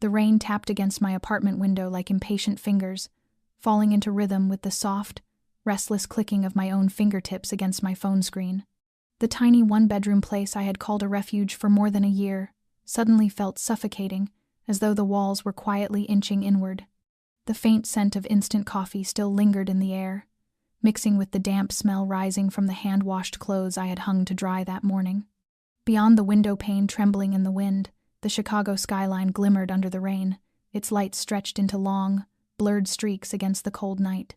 The rain tapped against my apartment window like impatient fingers, falling into rhythm with the soft, restless clicking of my own fingertips against my phone screen. The tiny one-bedroom place I had called a refuge for more than a year suddenly felt suffocating, as though the walls were quietly inching inward. The faint scent of instant coffee still lingered in the air, mixing with the damp smell rising from the hand-washed clothes I had hung to dry that morning. Beyond the window pane trembling in the wind, the Chicago skyline glimmered under the rain, its lights stretched into long, blurred streaks against the cold night.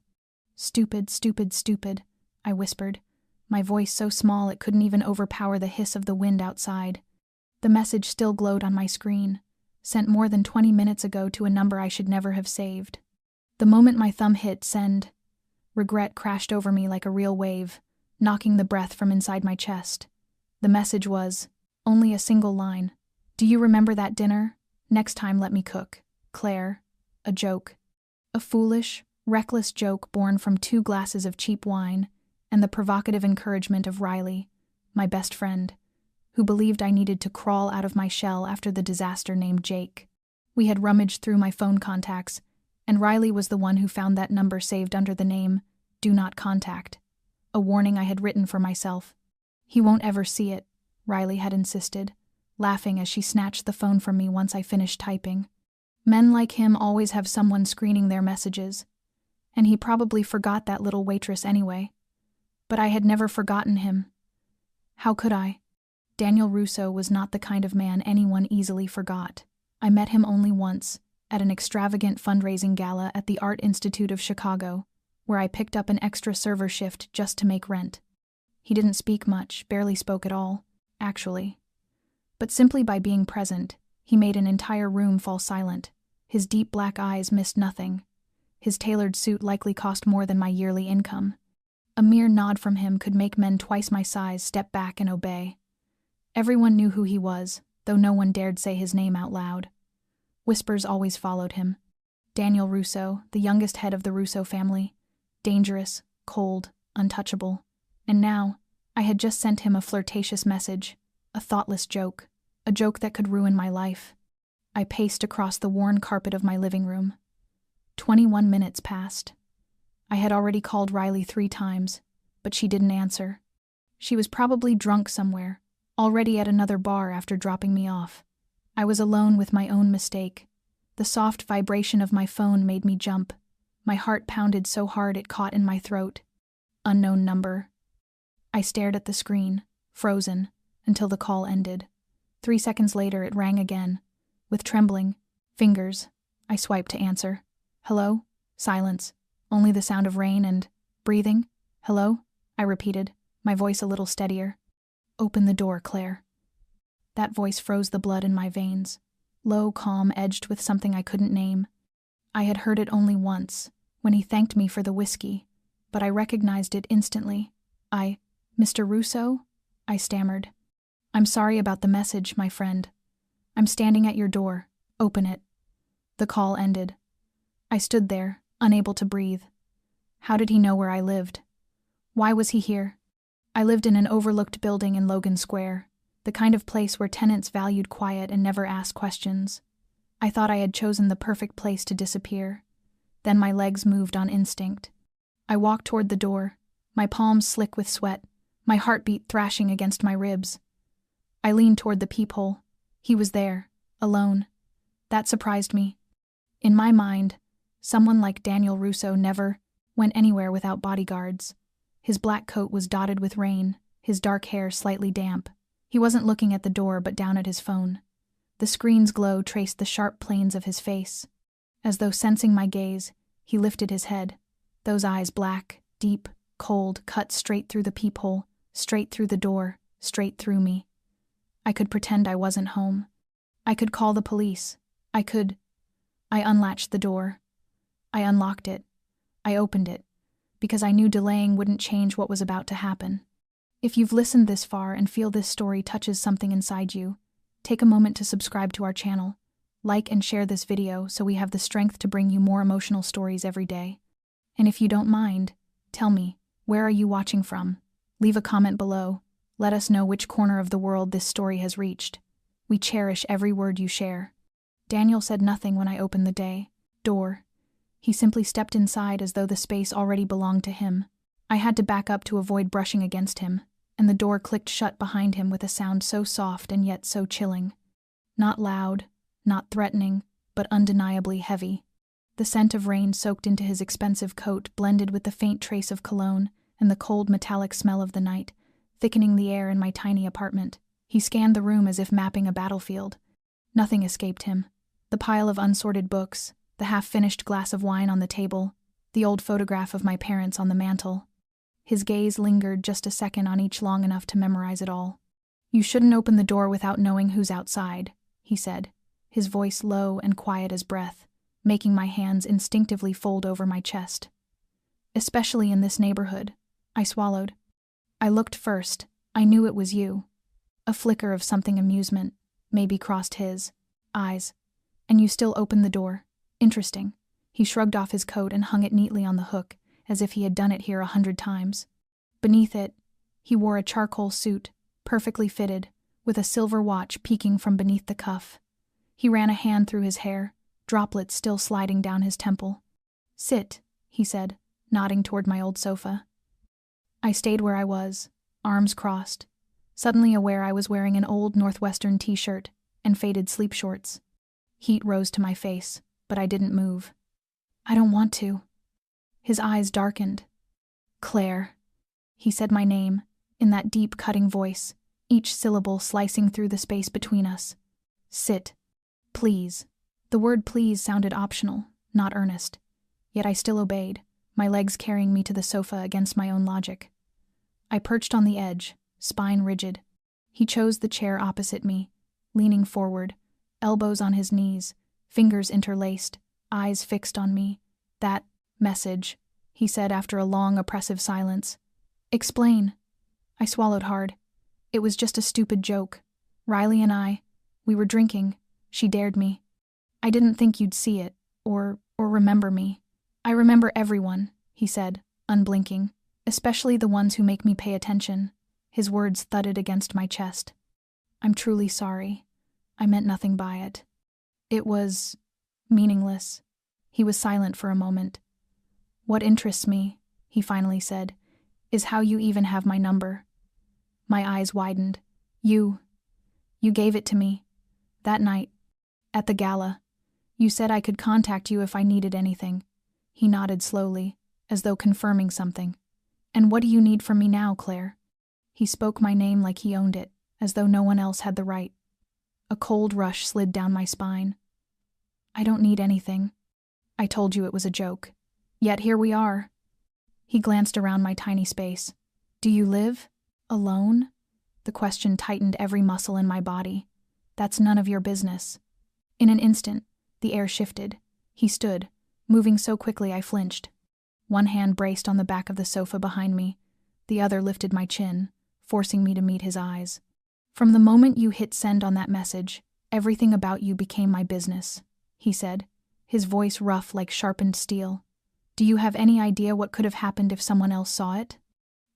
"Stupid, stupid, stupid," I whispered, my voice so small it couldn't even overpower the hiss of the wind outside. The message still glowed on my screen, sent more than 20 minutes ago to a number I should never have saved. The moment my thumb hit send, regret crashed over me like a real wave, knocking the breath from inside my chest. The message was only a single line. "Do you remember that dinner? Next time let me cook. Claire." A joke. A foolish, reckless joke born from 2 glasses of cheap wine and the provocative encouragement of Riley, my best friend, who believed I needed to crawl out of my shell after the disaster named Jake. We had rummaged through my phone contacts, and Riley was the one who found that number saved under the name "Do Not Contact," a warning I had written for myself. "He won't ever see it," Riley had insisted, laughing as she snatched the phone from me once I finished typing. Men like him always have someone screening their messages, and he probably forgot that little waitress anyway. But I had never forgotten him. How could I? Daniel Russo was not the kind of man anyone easily forgot. I met him only once, at an extravagant fundraising gala at the Art Institute of Chicago, where I picked up an extra server shift just to make rent. He didn't speak much, barely spoke at all, actually. But simply by being present, he made an entire room fall silent. His deep black eyes missed nothing. His tailored suit likely cost more than my yearly income. A mere nod from him could make men twice my size step back and obey. Everyone knew who he was, though no one dared say his name out loud. Whispers always followed him. Daniel Russo, the youngest head of the Russo family. Dangerous, cold, untouchable. And now, I had just sent him a flirtatious message, a thoughtless joke, a joke that could ruin my life. I paced across the worn carpet of my living room. 21 minutes passed. I had already called Riley 3 times, but she didn't answer. She was probably drunk somewhere, already at another bar after dropping me off. I was alone with my own mistake. The soft vibration of my phone made me jump. My heart pounded so hard it caught in my throat. Unknown number. I stared at the screen, frozen, until the call ended. 3 seconds later it rang again. With trembling fingers, I swiped to answer. "Hello?" Silence. Only the sound of rain and breathing. "Hello?" I repeated, my voice a little steadier. "Open the door, Claire." That voice froze the blood in my veins. Low, calm, edged with something I couldn't name. I had heard it only once, when he thanked me for the whiskey, but I recognized it instantly. "Mr. Russo?" I stammered. "I'm sorry about the message, my friend. I'm standing at your door. Open it." The call ended. I stood there, unable to breathe. How did he know where I lived? Why was he here? I lived in an overlooked building in Logan Square, the kind of place where tenants valued quiet and never asked questions. I thought I had chosen the perfect place to disappear. Then my legs moved on instinct. I walked toward the door, my palms slick with sweat, my heartbeat thrashing against my ribs. I leaned toward the peephole. He was there, alone. That surprised me. In my mind, someone like Daniel Russo never went anywhere without bodyguards. His black coat was dotted with rain, his dark hair slightly damp. He wasn't looking at the door but down at his phone. The screen's glow traced the sharp planes of his face. As though sensing my gaze, he lifted his head. Those eyes black, deep, cold, cut straight through the peephole, straight through the door, straight through me. I could pretend I wasn't home. I could call the police. I unlatched the door. I unlocked it. I opened it, because I knew delaying wouldn't change what was about to happen. If you've listened this far and feel this story touches something inside you, take a moment to subscribe to our channel. Like and share this video so we have the strength to bring you more emotional stories every day. And if you don't mind, tell me, where are you watching from? Leave a comment below. Let us know which corner of the world this story has reached. We cherish every word you share. Daniel said nothing when I opened the door. He simply stepped inside as though the space already belonged to him. I had to back up to avoid brushing against him, and the door clicked shut behind him with a sound so soft and yet so chilling. Not loud, not threatening, but undeniably heavy. The scent of rain soaked into his expensive coat blended with the faint trace of cologne and the cold metallic smell of the night, thickening the air in my tiny apartment. He scanned the room as if mapping a battlefield. Nothing escaped him. The pile of unsorted books, the half-finished glass of wine on the table, the old photograph of my parents on the mantel. His gaze lingered just a second on each long enough to memorize it all. "You shouldn't open the door without knowing who's outside," he said, his voice low and quiet as breath, making my hands instinctively fold over my chest. "Especially in this neighborhood." I swallowed. I looked first. I knew it was you. A flicker of something amusement maybe crossed his eyes. "And you still opened the door. Interesting." He shrugged off his coat and hung it neatly on the hook, as if he had done it here 100 times. Beneath it, he wore a charcoal suit, perfectly fitted, with a silver watch peeking from beneath the cuff. He ran a hand through his hair, droplets still sliding down his temple. "Sit," he said, nodding toward my old sofa. I stayed where I was, arms crossed, suddenly aware I was wearing an old Northwestern t-shirt and faded sleep shorts. Heat rose to my face, but I didn't move. "I don't want to." His eyes darkened. "Claire." He said my name, in that deep, cutting voice, each syllable slicing through the space between us. "Sit. Please." The word please sounded optional, not earnest. Yet I still obeyed, my legs carrying me to the sofa against my own logic. I perched on the edge, spine rigid. He chose the chair opposite me, leaning forward, elbows on his knees, fingers interlaced, eyes fixed on me. "That message," he said after a long, oppressive silence. "Explain." I swallowed hard. "It was just a stupid joke. Riley and we were drinking. She dared me. I didn't think you'd see it, or remember me." "I remember everyone," he said, unblinking, "especially the ones who make me pay attention." His words thudded against my chest. "I'm truly sorry. I meant nothing by it. It was meaningless." He was silent for a moment. "What interests me," he finally said, "is how you even have my number." My eyes widened. You gave it to me. That night. At the gala. You said I could contact you if I needed anything." He nodded slowly, as though confirming something. "And what do you need from me now, Claire?" He spoke my name like he owned it, as though no one else had the right. A cold rush slid down my spine. "I don't need anything. I told you it was a joke. Yet here we are." He glanced around my tiny space. "Do you live alone?" The question tightened every muscle in my body. "That's none of your business." In an instant, the air shifted. He stood, moving so quickly I flinched. One hand braced on the back of the sofa behind me. The other lifted my chin, forcing me to meet his eyes. "From the moment you hit send on that message, everything about you became my business," he said, his voice rough like sharpened steel. "Do you have any idea what could have happened if someone else saw it?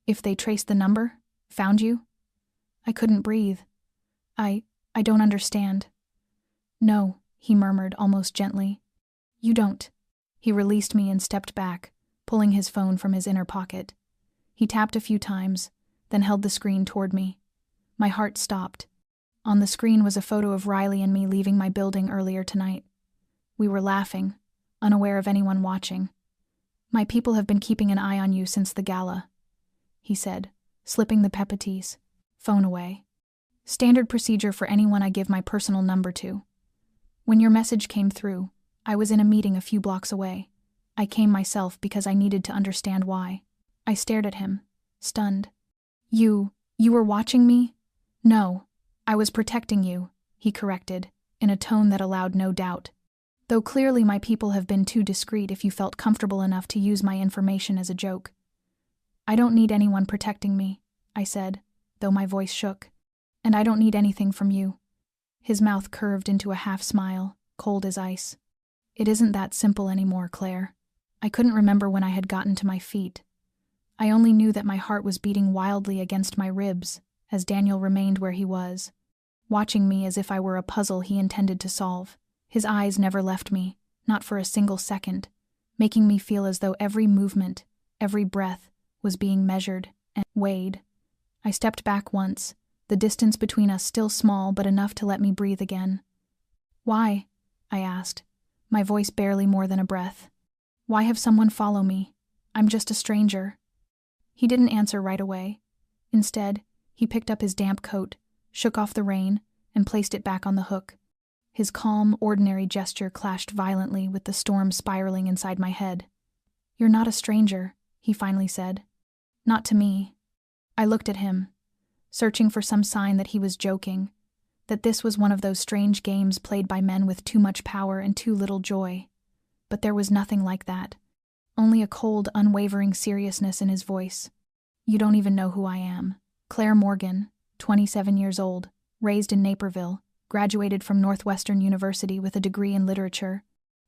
If they traced the number? Found you?" I couldn't breathe. I don't understand." "No," he murmured almost gently. "You don't." He released me and stepped back, pulling his phone from his inner pocket. He tapped a few times, then held the screen toward me. My heart stopped. On the screen was a photo of Riley and me leaving my building earlier tonight. We were laughing, unaware of anyone watching. "My people have been keeping an eye on you since the gala," he said, slipping the Pepetis phone away. "Standard procedure for anyone I give my personal number to. When your message came through, I was in a meeting a few blocks away. I came myself because I needed to understand why." I stared at him, stunned. You were watching me?" "No, I was protecting you," he corrected, in a tone that allowed no doubt. "Though clearly my people have been too discreet if you felt comfortable enough to use my information as a joke." "I don't need anyone protecting me," I said, though my voice shook. "And I don't need anything from you." His mouth curved into a half-smile, cold as ice. "It isn't that simple anymore, Claire." I couldn't remember when I had gotten to my feet. I only knew that my heart was beating wildly against my ribs as Daniel remained where he was, watching me as if I were a puzzle he intended to solve. His eyes never left me, not for a single second, making me feel as though every movement, every breath, was being measured and weighed. I stepped back once, the distance between us still small but enough to let me breathe again. "Why?" I asked, my voice barely more than a breath. "Why have someone follow me? I'm just a stranger." He didn't answer right away. Instead, he picked up his damp coat, shook off the rain, and placed it back on the hook. His calm, ordinary gesture clashed violently with the storm spiraling inside my head. "You're not a stranger," he finally said. "Not to me." I looked at him, searching for some sign that he was joking, that this was one of those strange games played by men with too much power and too little joy. But there was nothing like that. Only a cold, unwavering seriousness in his voice. "You don't even know who I am. Claire Morgan, 27 years old, raised in Naperville, graduated from Northwestern University with a degree in literature,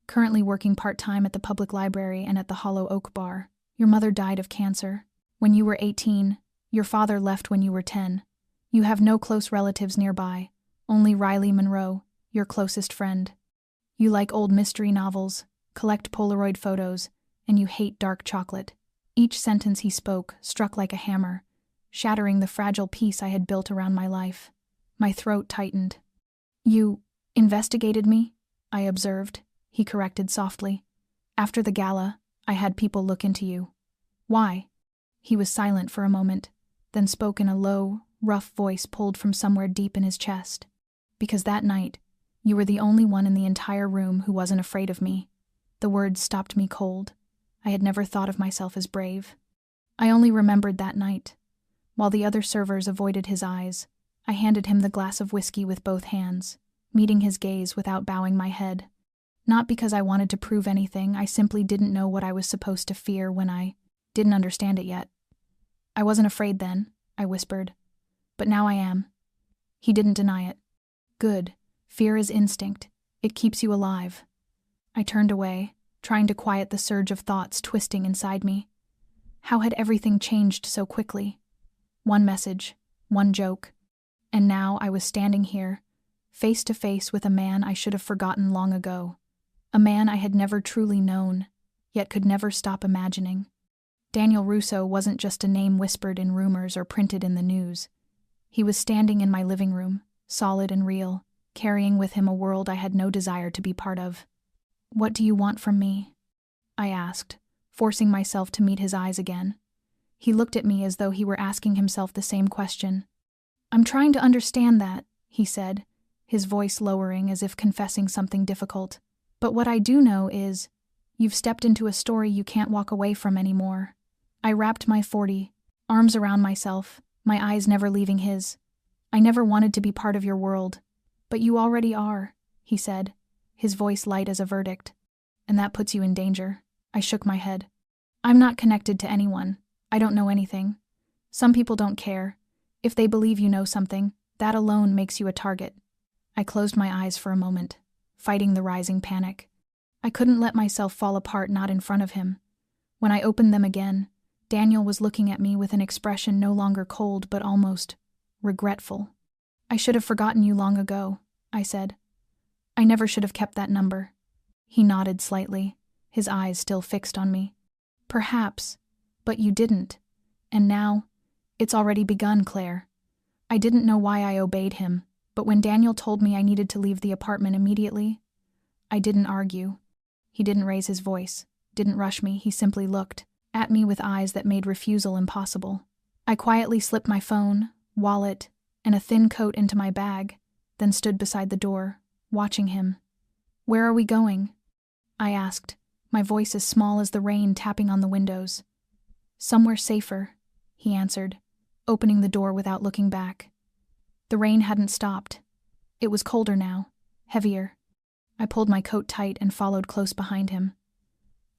currently working part-time at the public library and at the Hollow Oak Bar. Your mother died of cancer. When you were 18, your father left when you were 10. You have no close relatives nearby, only Riley Monroe, your closest friend. You like old mystery novels, collect Polaroid photos, and you hate dark chocolate." Each sentence he spoke struck like a hammer, shattering the fragile peace I had built around my life. My throat tightened. "You investigated me?" I observed. He corrected softly. "After the gala, I had people look into you." "Why?" He was silent for a moment, then spoke in a low, rough voice pulled from somewhere deep in his chest. "Because that night, you were the only one in the entire room who wasn't afraid of me." The words stopped me cold. I had never thought of myself as brave. I only remembered that night. While the other servers avoided his eyes, I handed him the glass of whiskey with both hands, meeting his gaze without bowing my head. Not because I wanted to prove anything, I simply didn't know what I was supposed to fear when I didn't understand it yet. "I wasn't afraid then," I whispered. "But now I am." He didn't deny it. "Good. Fear is instinct. It keeps you alive." I turned away, trying to quiet the surge of thoughts twisting inside me. How had everything changed so quickly? One message, one joke, and now I was standing here, face to face with a man I should have forgotten long ago. A man I had never truly known, yet could never stop imagining. Daniel Russo wasn't just a name whispered in rumors or printed in the news. He was standing in my living room, solid and real, carrying with him a world I had no desire to be part of. "What do you want from me?" I asked, forcing myself to meet his eyes again. He looked at me as though he were asking himself the same question. "I'm trying to understand that," he said, his voice lowering as if confessing something difficult. "But what I do know is, you've stepped into a story you can't walk away from anymore." I wrapped my 40, arms around myself, my eyes never leaving his. "I never wanted to be part of your world. But you already are," he said, his voice light as a verdict. "And that puts you in danger." I shook my head. "I'm not connected to anyone. I don't know anything. Some people don't care. If they believe you know something, that alone makes you a target." I closed my eyes for a moment, fighting the rising panic. I couldn't let myself fall apart, not in front of him. When I opened them again, Daniel was looking at me with an expression no longer cold but almost regretful. "I should have forgotten you long ago," I said. "I never should have kept that number." He nodded slightly, his eyes still fixed on me. "Perhaps, but you didn't. And now, it's already begun, Claire." I didn't know why I obeyed him, but when Daniel told me I needed to leave the apartment immediately, I didn't argue. He didn't raise his voice, didn't rush me, he simply looked at me with eyes that made refusal impossible. I quietly slipped my phone, wallet, and a thin coat into my bag, then stood beside the door, watching him. "Where are we going?" I asked, my voice as small as the rain tapping on the windows. "Somewhere safer," he answered, opening the door without looking back. The rain hadn't stopped. It was colder now, heavier. I pulled my coat tight and followed close behind him.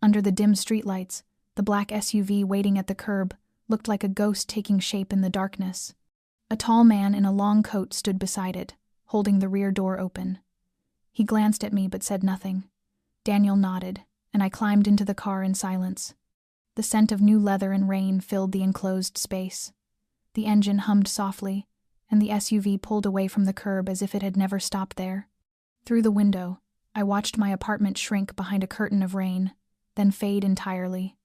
Under the dim streetlights, the black SUV waiting at the curb looked like a ghost taking shape in the darkness. A tall man in a long coat stood beside it, holding the rear door open. He glanced at me but said nothing. Daniel nodded, and I climbed into the car in silence. The scent of new leather and rain filled the enclosed space. The engine hummed softly, and the SUV pulled away from the curb as if it had never stopped there. Through the window, I watched my apartment shrink behind a curtain of rain, then fade entirely.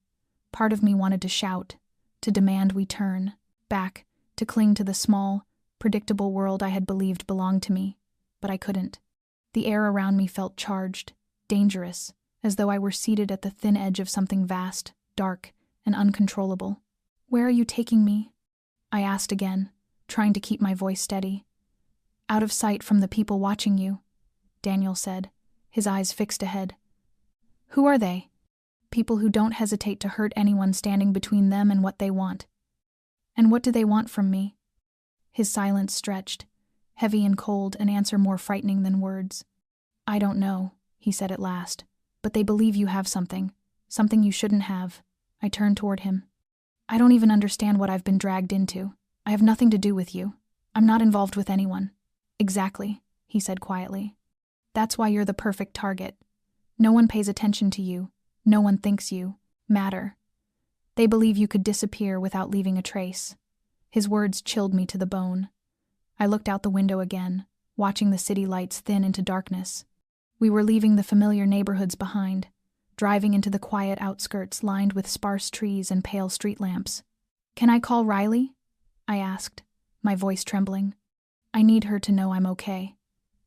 Part of me wanted to shout, to demand we turn back, to cling to the small, predictable world I had believed belonged to me, but I couldn't. The air around me felt charged, dangerous, as though I were seated at the thin edge of something vast, dark, and uncontrollable. "Where are you taking me?" I asked again, trying to keep my voice steady. "Out of sight from the people watching you," Daniel said, his eyes fixed ahead. "Who are they?" "People who don't hesitate to hurt anyone standing between them and what they want." "And what do they want from me?" His silence stretched, heavy and cold, an answer more frightening than words. "I don't know," he said at last, "but they believe you have something you shouldn't have." I turned toward him. "I don't even understand what I've been dragged into. I have nothing to do with you. I'm not involved with anyone." "Exactly," he said quietly. "That's why you're the perfect target. No one pays attention to you. No one thinks you matter. They believe you could disappear without leaving a trace." His words chilled me to the bone. I looked out the window again, watching the city lights thin into darkness. We were leaving the familiar neighborhoods behind, driving into the quiet outskirts lined with sparse trees and pale street lamps. "Can I call Riley?" I asked, my voice trembling. "I need her to know I'm okay."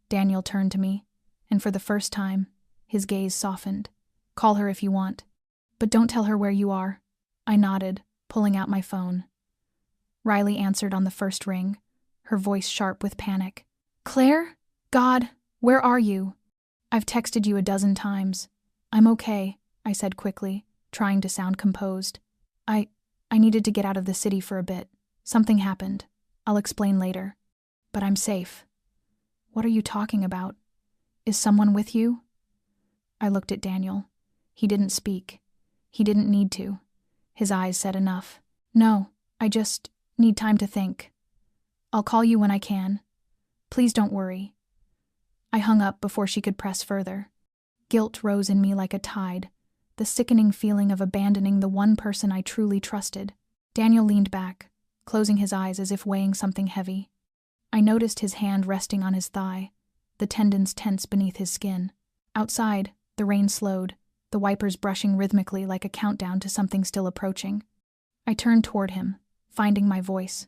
Daniel turned to me, and for the first time, his gaze softened. "Call her if you want. But don't tell her where you are." I nodded, pulling out my phone. Riley answered on the first ring, her voice sharp with panic. "Claire? God, where are you? I've texted you a dozen times." "I'm okay," I said quickly, trying to sound composed. I needed to get out of the city for a bit. Something happened. I'll explain later. But I'm safe." "What are you talking about? Is someone with you?" I looked at Daniel. He didn't speak. He didn't need to. His eyes said enough. "No, I just need time to think. I'll call you when I can. Please don't worry." I hung up before she could press further. Guilt rose in me like a tide, the sickening feeling of abandoning the one person I truly trusted. Daniel leaned back, closing his eyes as if weighing something heavy. I noticed his hand resting on his thigh, the tendons tense beneath his skin. Outside, the rain slowed, the wipers brushing rhythmically like a countdown to something still approaching. I turned toward him, finding my voice.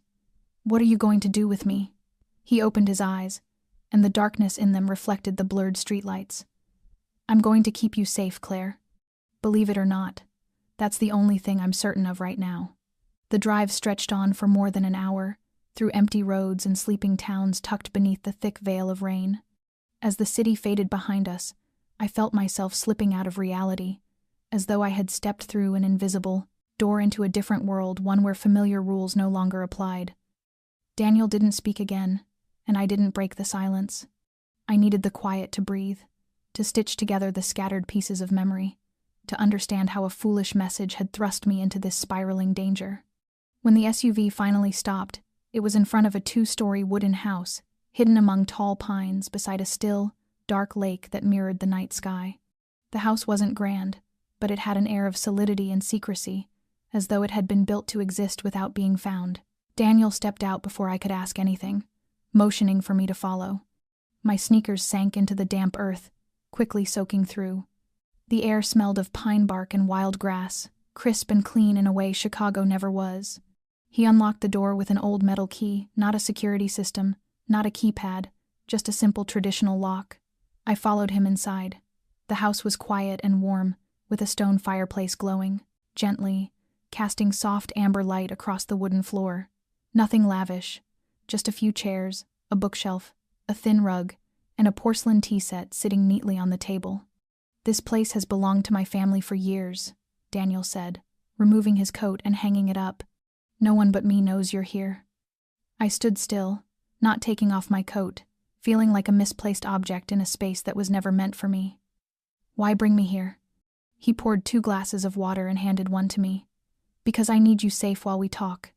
"What are you going to do with me?" He opened his eyes, and the darkness in them reflected the blurred streetlights. "I'm going to keep you safe, Claire. Believe it or not, that's the only thing I'm certain of right now." The drive stretched on for more than an hour, through empty roads and sleeping towns tucked beneath the thick veil of rain. As the city faded behind us, I felt myself slipping out of reality, as though I had stepped through an invisible door into a different world, one where familiar rules no longer applied. Daniel didn't speak again, and I didn't break the silence. I needed the quiet to breathe, to stitch together the scattered pieces of memory, to understand how a foolish message had thrust me into this spiraling danger. When the SUV finally stopped, it was in front of a 2-story wooden house, hidden among tall pines beside a still, dark lake that mirrored the night sky. The house wasn't grand, but it had an air of solidity and secrecy, as though it had been built to exist without being found. Daniel stepped out before I could ask anything, motioning for me to follow. My sneakers sank into the damp earth, quickly soaking through. The air smelled of pine bark and wild grass, crisp and clean in a way Chicago never was. He unlocked the door with an old metal key, not a security system, not a keypad, just a simple traditional lock. I followed him inside. The house was quiet and warm, with a stone fireplace glowing, gently, casting soft amber light across the wooden floor. Nothing lavish, just a few chairs, a bookshelf, a thin rug, and a porcelain tea set sitting neatly on the table. "This place has belonged to my family for years," Daniel said, removing his coat and hanging it up. "No one but me knows you're here." I stood still, not taking off my coat, feeling like a misplaced object in a space that was never meant for me. "Why bring me here?" He poured 2 glasses of water and handed one to me. "Because I need you safe while we talk,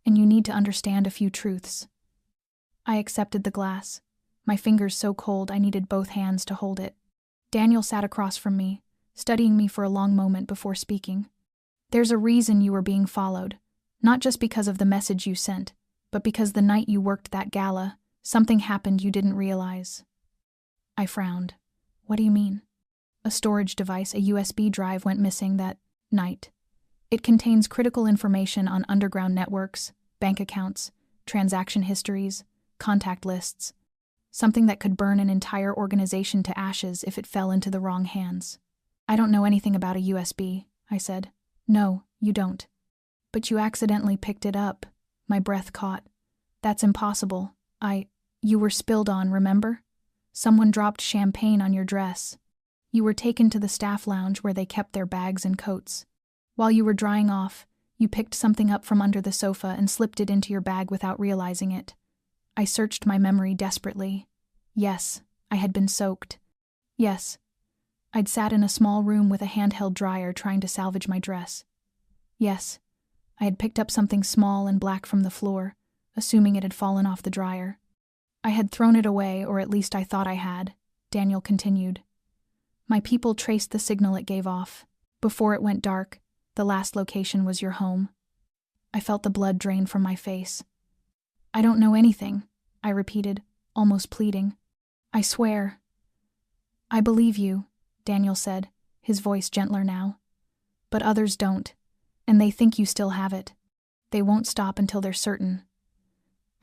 and you need to understand a few truths." I accepted the glass, my fingers so cold I needed both hands to hold it. Daniel sat across from me, studying me for a long moment before speaking. "There's a reason you were being followed, not just because of the message you sent, but because the night you worked that gala, something happened you didn't realize." I frowned. What do you mean? A storage device, a USB drive, went missing that night. It contains critical information on underground networks, bank accounts, transaction histories, contact lists. Something that could burn an entire organization to ashes if it fell into the wrong hands. I don't know anything about a USB, I said. No, you don't. But you accidentally picked it up. My breath caught. That's impossible. You were spilled on, remember? Someone dropped champagne on your dress. You were taken to the staff lounge where they kept their bags and coats. While you were drying off, you picked something up from under the sofa and slipped it into your bag without realizing it. I searched my memory desperately. Yes, I had been soaked. Yes, I'd sat in a small room with a handheld dryer trying to salvage my dress. Yes, I had picked up something small and black from the floor, assuming it had fallen off the dryer. I had thrown it away, or at least I thought I had, Daniel continued. My people traced the signal it gave off. Before it went dark, the last location was your home. I felt the blood drain from my face. I don't know anything, I repeated, almost pleading. I swear. I believe you, Daniel said, his voice gentler now. But others don't, and they think you still have it. They won't stop until they're certain.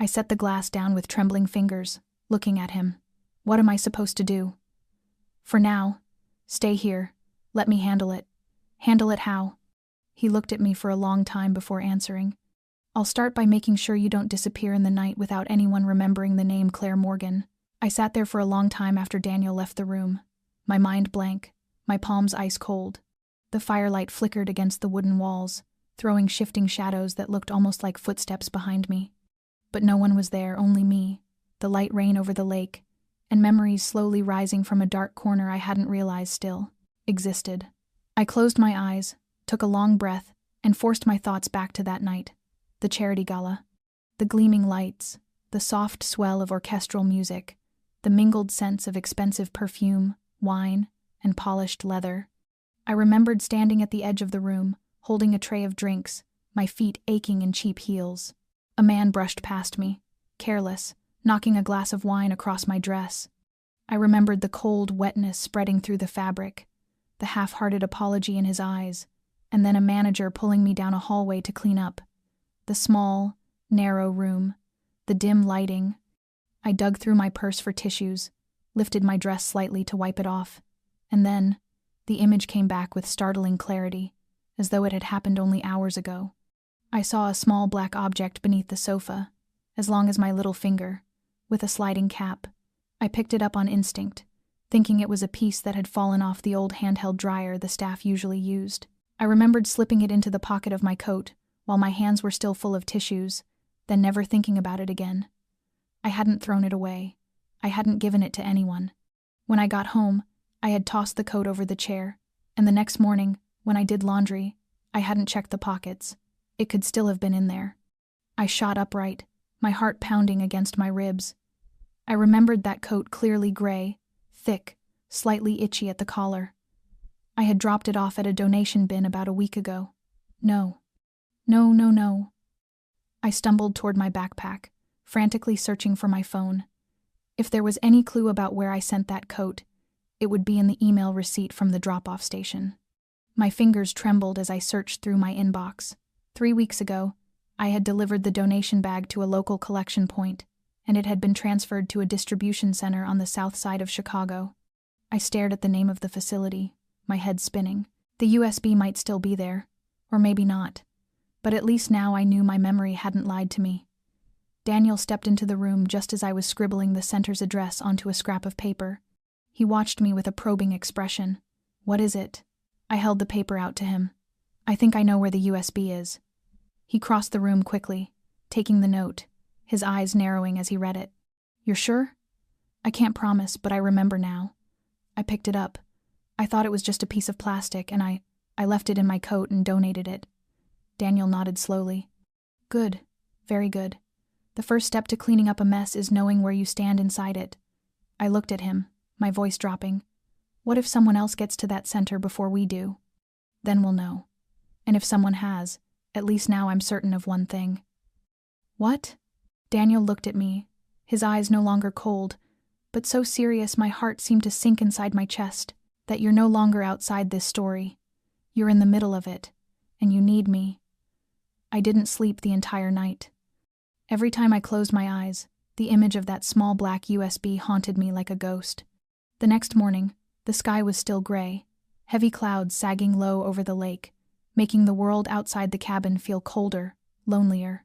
I set the glass down with trembling fingers, looking at him. What am I supposed to do? For now, stay here. Let me handle it. Handle it how? He looked at me for a long time before answering. I'll start by making sure you don't disappear in the night without anyone remembering the name Claire Morgan. I sat there for a long time after Daniel left the room, my mind blank, my palms ice cold. The firelight flickered against the wooden walls, throwing shifting shadows that looked almost like footsteps behind me. But no one was there, only me, the light rain over the lake, and memories slowly rising from a dark corner I hadn't realized still existed. I closed my eyes, took a long breath, and forced my thoughts back to that night. The charity gala. The gleaming lights, the soft swell of orchestral music, the mingled scents of expensive perfume, wine, and polished leather. I remembered standing at the edge of the room, holding a tray of drinks, my feet aching in cheap heels. A man brushed past me, careless, knocking a glass of wine across my dress. I remembered the cold wetness spreading through the fabric, the half-hearted apology in his eyes, and then a manager pulling me down a hallway to clean up. The small, narrow room, the dim lighting. I dug through my purse for tissues, lifted my dress slightly to wipe it off, and then the image came back with startling clarity, as though it had happened only hours ago. I saw a small black object beneath the sofa, as long as my little finger, with a sliding cap. I picked it up on instinct, thinking it was a piece that had fallen off the old handheld dryer the staff usually used. I remembered slipping it into the pocket of my coat, while my hands were still full of tissues, then never thinking about it again. I hadn't thrown it away. I hadn't given it to anyone. When I got home, I had tossed the coat over the chair, and the next morning, when I did laundry, I hadn't checked the pockets. It could still have been in there. I shot upright, my heart pounding against my ribs. I remembered that coat clearly gray, thick, slightly itchy at the collar. I had dropped it off at a donation bin about a week ago. No. I stumbled toward my backpack, frantically searching for my phone. If there was any clue about where I sent that coat, it would be in the email receipt from the drop-off station. My fingers trembled as I searched through my inbox. 3 weeks ago, I had delivered the donation bag to a local collection point, and it had been transferred to a distribution center on the south side of Chicago. I stared at the name of the facility, my head spinning. The USB might still be there, or maybe not. But at least now I knew my memory hadn't lied to me. Daniel stepped into the room just as I was scribbling the center's address onto a scrap of paper. He watched me with a probing expression. What is it? I held the paper out to him. I think I know where the USB is. He crossed the room quickly, taking the note, his eyes narrowing as he read it. You're sure? I can't promise, but I remember now. I picked it up. I thought it was just a piece of plastic, and I left it in my coat and donated it. Daniel nodded slowly. Good. Very good. The first step to cleaning up a mess is knowing where you stand inside it. I looked at him, my voice dropping. What if someone else gets to that center before we do? Then we'll know. And if someone has, at least now I'm certain of one thing. What? Daniel looked at me, his eyes no longer cold, but so serious my heart seemed to sink inside my chest. That you're no longer outside this story. You're in the middle of it, and you need me. I didn't sleep the entire night. Every time I closed my eyes, the image of that small black USB haunted me like a ghost. The next morning, the sky was still gray, heavy clouds sagging low over the lake, making the world outside the cabin feel colder, lonelier.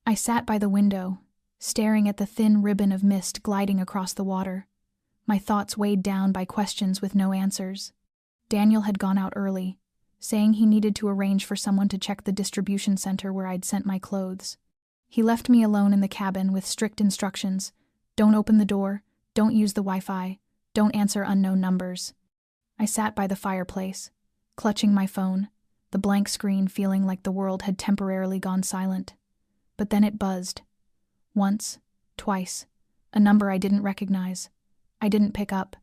I sat by the window, staring at the thin ribbon of mist gliding across the water, my thoughts weighed down by questions with no answers. Daniel had gone out early, saying he needed to arrange for someone to check the distribution center where I'd sent my clothes. He left me alone in the cabin with strict instructions: don't open the door, don't use the Wi-Fi, don't answer unknown numbers. I sat by the fireplace, clutching my phone, the blank screen feeling like the world had temporarily gone silent. But then it buzzed. Once, twice, a number I didn't recognize. I didn't pick up.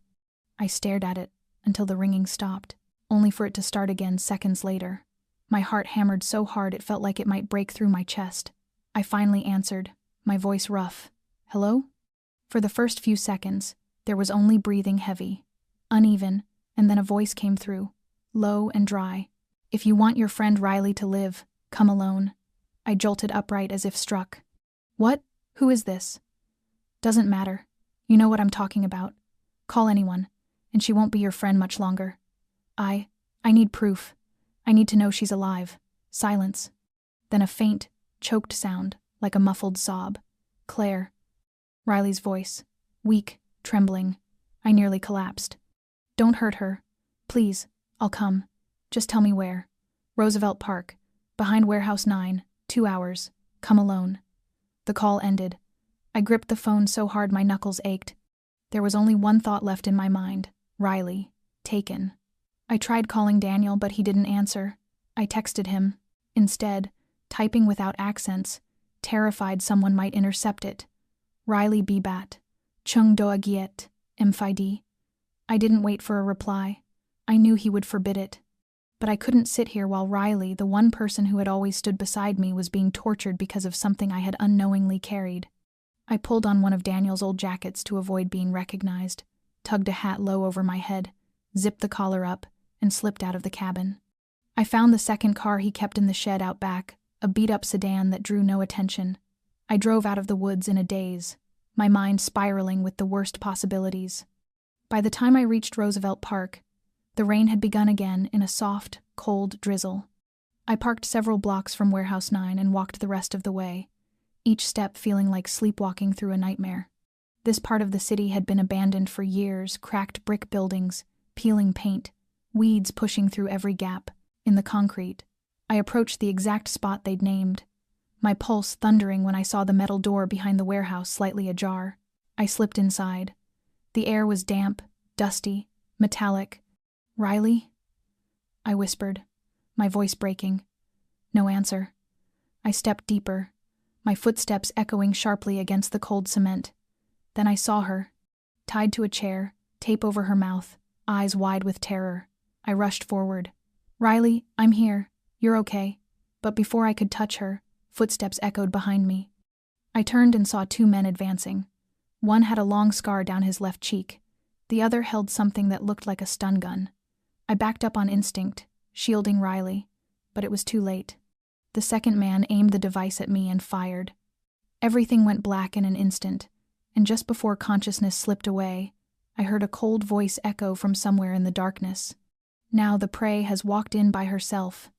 I stared at it until the ringing stopped, only for it to start again seconds later. My heart hammered so hard it felt like it might break through my chest. I finally answered, my voice rough. Hello? For the first few seconds, there was only breathing heavy, uneven, and then a voice came through, low and dry. If you want your friend Riley to live, come alone. I jolted upright as if struck. What? Who is this? Doesn't matter. You know what I'm talking about. Call anyone, and she won't be your friend much longer. I need proof. I need to know she's alive. Silence. Then a faint, choked sound, like a muffled sob. Claire. Riley's voice. Weak, trembling. I nearly collapsed. Don't hurt her. Please, I'll come. Just tell me where. Roosevelt Park. Behind Warehouse 9. 2 hours. Come alone. The call ended. I gripped the phone so hard my knuckles ached. There was only one thought left in my mind. Riley. Taken. I tried calling Daniel, but he didn't answer. I texted him. Instead, typing without accents, terrified someone might intercept it. Riley Bibat. Chung doa giet. Mfid. I didn't wait for a reply. I knew he would forbid it. But I couldn't sit here while Riley, the one person who had always stood beside me, was being tortured because of something I had unknowingly carried. I pulled on one of Daniel's old jackets to avoid being recognized, tugged a hat low over my head, zipped the collar up, and slipped out of the cabin. I found the second car he kept in the shed out back, a beat-up sedan that drew no attention. I drove out of the woods in a daze, my mind spiraling with the worst possibilities. By the time I reached Roosevelt Park, the rain had begun again in a soft, cold drizzle. I parked several blocks from Warehouse 9 and walked the rest of the way, each step feeling like sleepwalking through a nightmare. This part of the city had been abandoned for years, cracked brick buildings, peeling paint, weeds pushing through every gap in the concrete. I approached the exact spot they'd named, my pulse thundering when I saw the metal door behind the warehouse slightly ajar. I slipped inside. The air was damp, dusty, metallic. Riley? I whispered, my voice breaking. No answer. I stepped deeper, my footsteps echoing sharply against the cold cement. Then I saw her, tied to a chair, tape over her mouth, eyes wide with terror. I rushed forward. Riley, I'm here. You're okay. But before I could touch her, footsteps echoed behind me. I turned and saw 2 men advancing. One had a long scar down his left cheek. The other held something that looked like a stun gun. I backed up on instinct, shielding Riley, but it was too late. The second man aimed the device at me and fired. Everything went black in an instant, and just before consciousness slipped away, I heard a cold voice echo from somewhere in the darkness. Now the prey has walked in by herself.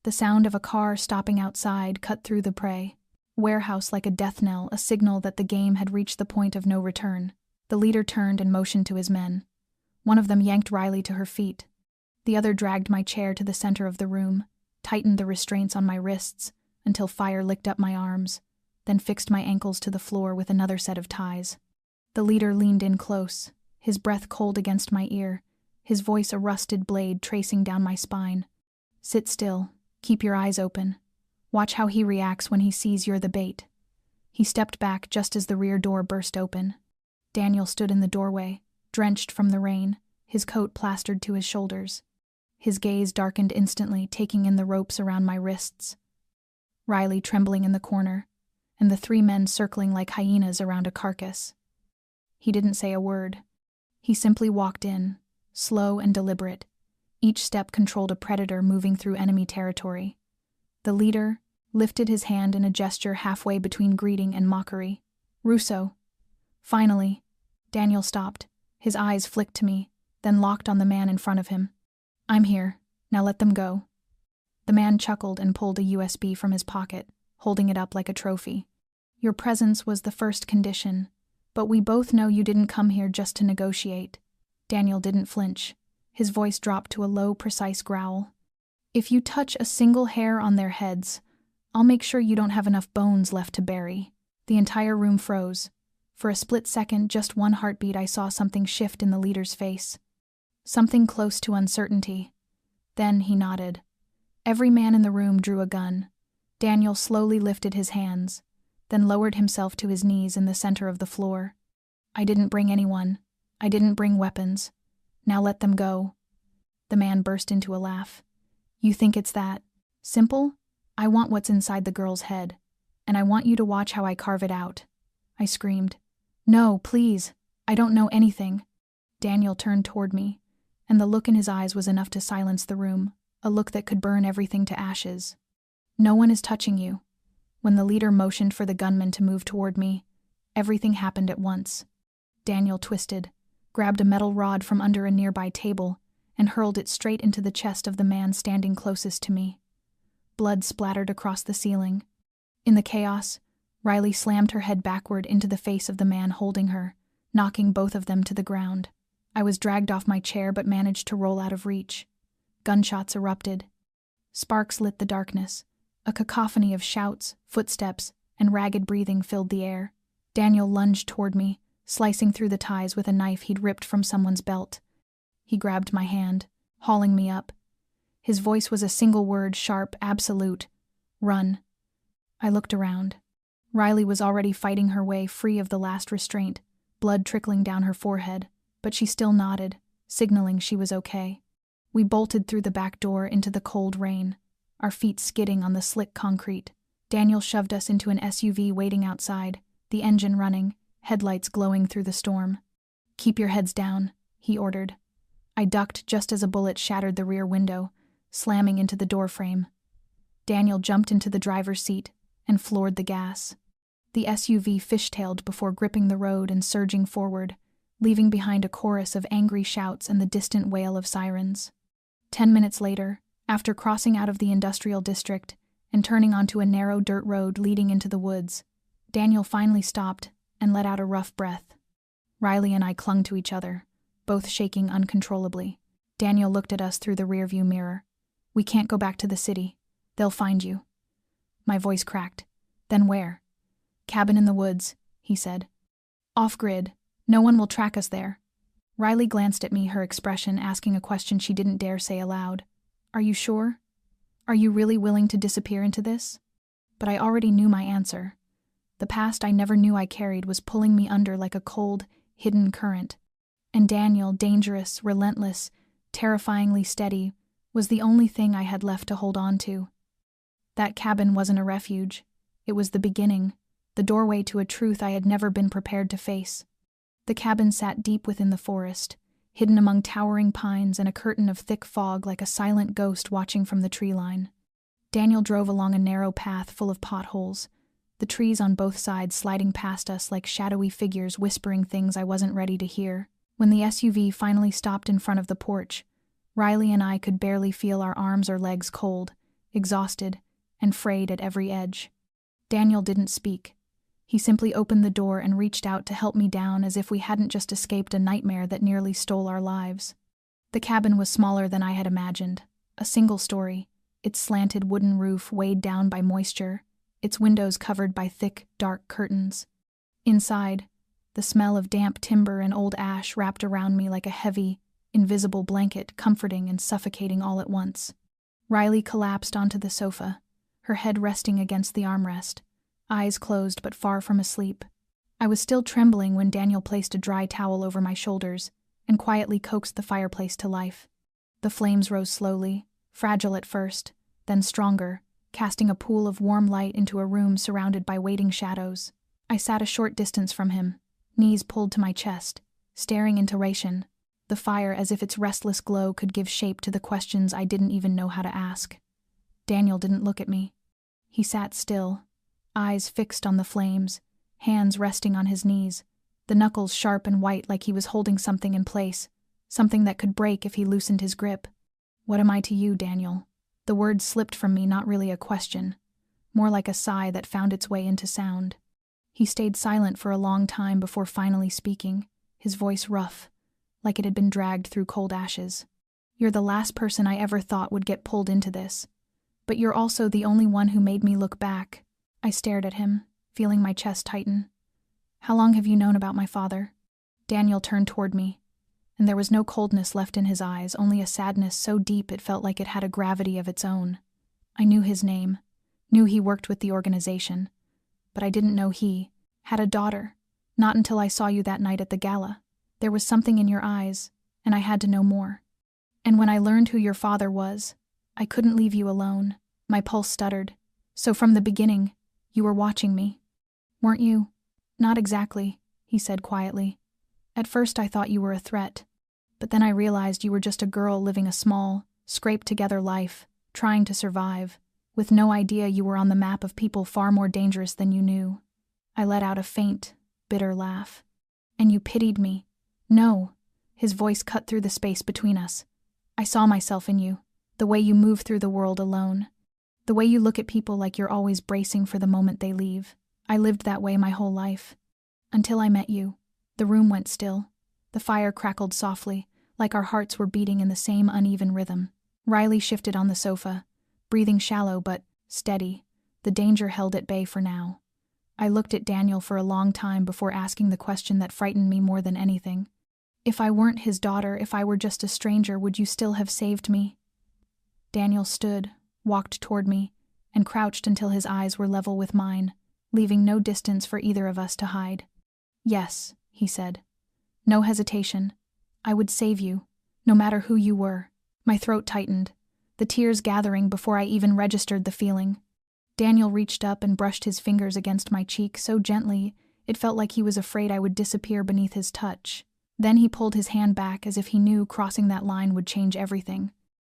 The sound of a car stopping outside cut through the prey. Warehouse like a death knell, a signal that the game had reached the point of no return. The leader turned and motioned to his men. One of them yanked Riley to her feet. The other dragged my chair to the center of the room, tightened the restraints on my wrists until fire licked up my arms, then fixed my ankles to the floor with another set of ties. The leader leaned in close, his breath cold against my ear, his voice a rusted blade tracing down my spine. Sit still, keep your eyes open. Watch how he reacts when he sees you're the bait. He stepped back just as the rear door burst open. Daniel stood in the doorway, drenched from the rain, his coat plastered to his shoulders. His gaze darkened instantly, taking in the ropes around my wrists. Riley trembling in the corner, and the 3 men circling like hyenas around a carcass. He didn't say a word. He simply walked in, slow and deliberate. Each step controlled a predator moving through enemy territory. The leader lifted his hand in a gesture halfway between greeting and mockery. "Russo." Finally, Daniel stopped. His eyes flicked to me, then locked on the man in front of him. "I'm here. Now let them go." The man chuckled and pulled a USB from his pocket, holding it up like a trophy. "Your presence was the first condition, but we both know you didn't come here just to negotiate." Daniel didn't flinch. His voice dropped to a low, precise growl. "If you touch a single hair on their heads, I'll make sure you don't have enough bones left to bury." The entire room froze. For a split second, just one heartbeat, I saw something shift in the leader's face. Something close to uncertainty. Then he nodded. Every man in the room drew a gun. Daniel slowly lifted his hands, then lowered himself to his knees in the center of the floor. "I didn't bring anyone. I didn't bring weapons. Now let them go." The man burst into a laugh. "You think it's that simple? I want what's inside the girl's head, and I want you to watch how I carve it out." I screamed. "No, please. I don't know anything." Daniel turned toward me, and the look in his eyes was enough to silence the room, a look that could burn everything to ashes. "No one is touching you." When the leader motioned for the gunman to move toward me, everything happened at once. Daniel twisted, grabbed a metal rod from under a nearby table, and hurled it straight into the chest of the man standing closest to me. Blood splattered across the ceiling. In the chaos, Riley slammed her head backward into the face of the man holding her, knocking both of them to the ground. I was dragged off my chair but managed to roll out of reach. Gunshots erupted. Sparks lit the darkness. A cacophony of shouts, footsteps, and ragged breathing filled the air. Daniel lunged toward me, slicing through the ties with a knife he'd ripped from someone's belt. He grabbed my hand, hauling me up. His voice was a single word, sharp, absolute. "Run." I looked around. Riley was already fighting her way free of the last restraint, blood trickling down her forehead, but she still nodded, signaling she was okay. We bolted through the back door into the cold rain, our feet skidding on the slick concrete. Daniel shoved us into an SUV waiting outside, the engine running, headlights glowing through the storm. "Keep your heads down," he ordered. I ducked just as a bullet shattered the rear window, slamming into the doorframe. Daniel jumped into the driver's seat and floored the gas. The SUV fishtailed before gripping the road and surging forward, leaving behind a chorus of angry shouts and the distant wail of sirens. 10 minutes later, after crossing out of the industrial district and turning onto a narrow dirt road leading into the woods, Daniel finally stopped and let out a rough breath. Riley and I clung to each other, both shaking uncontrollably. Daniel looked at us through the rearview mirror. "We can't go back to the city. They'll find you." My voice cracked. "Then where?" "Cabin in the woods," he said. "Off-grid. No one will track us there." Riley glanced at me, her expression asking a question she didn't dare say aloud. "Are you sure? Are you really willing to disappear into this?" But I already knew my answer. The past I never knew I carried was pulling me under like a cold, hidden current. And Daniel, dangerous, relentless, terrifyingly steady, was the only thing I had left to hold on to. That cabin wasn't a refuge. It was the beginning, the doorway to a truth I had never been prepared to face. The cabin sat deep within the forest, hidden among towering pines and a curtain of thick fog like a silent ghost watching from the tree line. Daniel drove along a narrow path full of potholes, the trees on both sides sliding past us like shadowy figures whispering things I wasn't ready to hear. When the SUV finally stopped in front of the porch, Riley and I could barely feel our arms or legs cold, exhausted, and frayed at every edge. Daniel didn't speak. He simply opened the door and reached out to help me down as if we hadn't just escaped a nightmare that nearly stole our lives. The cabin was smaller than I had imagined, a single story, its slanted wooden roof weighed down by moisture, its windows covered by thick, dark curtains. Inside, the smell of damp timber and old ash wrapped around me like a heavy, invisible blanket, comforting and suffocating all at once. Riley collapsed onto the sofa, her head resting against the armrest, eyes closed but far from asleep. I was still trembling when Daniel placed a dry towel over my shoulders and quietly coaxed the fireplace to life. The flames rose slowly, fragile at first, then stronger, casting a pool of warm light into a room surrounded by waiting shadows. I sat a short distance from him, knees pulled to my chest, staring into Ration, the fire as if its restless glow could give shape to the questions I didn't even know how to ask. Daniel didn't look at me. He sat still, eyes fixed on the flames, hands resting on his knees, the knuckles sharp and white like he was holding something in place, something that could break if he loosened his grip. "What am I to you, Daniel?" The words slipped from me, not really a question, more like a sigh that found its way into sound. He stayed silent for a long time before finally speaking, his voice rough, like it had been dragged through cold ashes. "You're the last person I ever thought would get pulled into this. But you're also the only one who made me look back." I stared at him, feeling my chest tighten. "How long have you known about my father?" Daniel turned toward me, and there was no coldness left in his eyes, only a sadness so deep it felt like it had a gravity of its own. I knew his name, knew he worked with the organization, but I didn't know he had a daughter. Not until I saw you that night at the gala. There was something in your eyes, and I had to know more. And when I learned who your father was, I couldn't leave you alone. My pulse stuttered. "So from the beginning, you were watching me, weren't you?" "Not exactly," he said quietly. "At first I thought you were a threat, but then I realized you were just a girl living a small, scraped-together life, trying to survive, with no idea you were on the map of people far more dangerous than you knew." I let out a faint, bitter laugh. "And you pitied me?" "No." His voice cut through the space between us. "I saw myself in you, the way you move through the world alone. The way you look at people like you're always bracing for the moment they leave. I lived that way my whole life. Until I met you." The room went still. The fire crackled softly, like our hearts were beating in the same uneven rhythm. Riley shifted on the sofa, breathing shallow but steady, the danger held at bay for now. I looked at Daniel for a long time before asking the question that frightened me more than anything. "If I weren't his daughter, if I were just a stranger, would you still have saved me?" Daniel stood, walked toward me, and crouched until his eyes were level with mine, leaving no distance for either of us to hide. "Yes," he said. "No hesitation. I would save you, no matter who you were." My throat tightened, the tears gathering before I even registered the feeling. Daniel reached up and brushed his fingers against my cheek so gently it felt like he was afraid I would disappear beneath his touch. Then he pulled his hand back as if he knew crossing that line would change everything.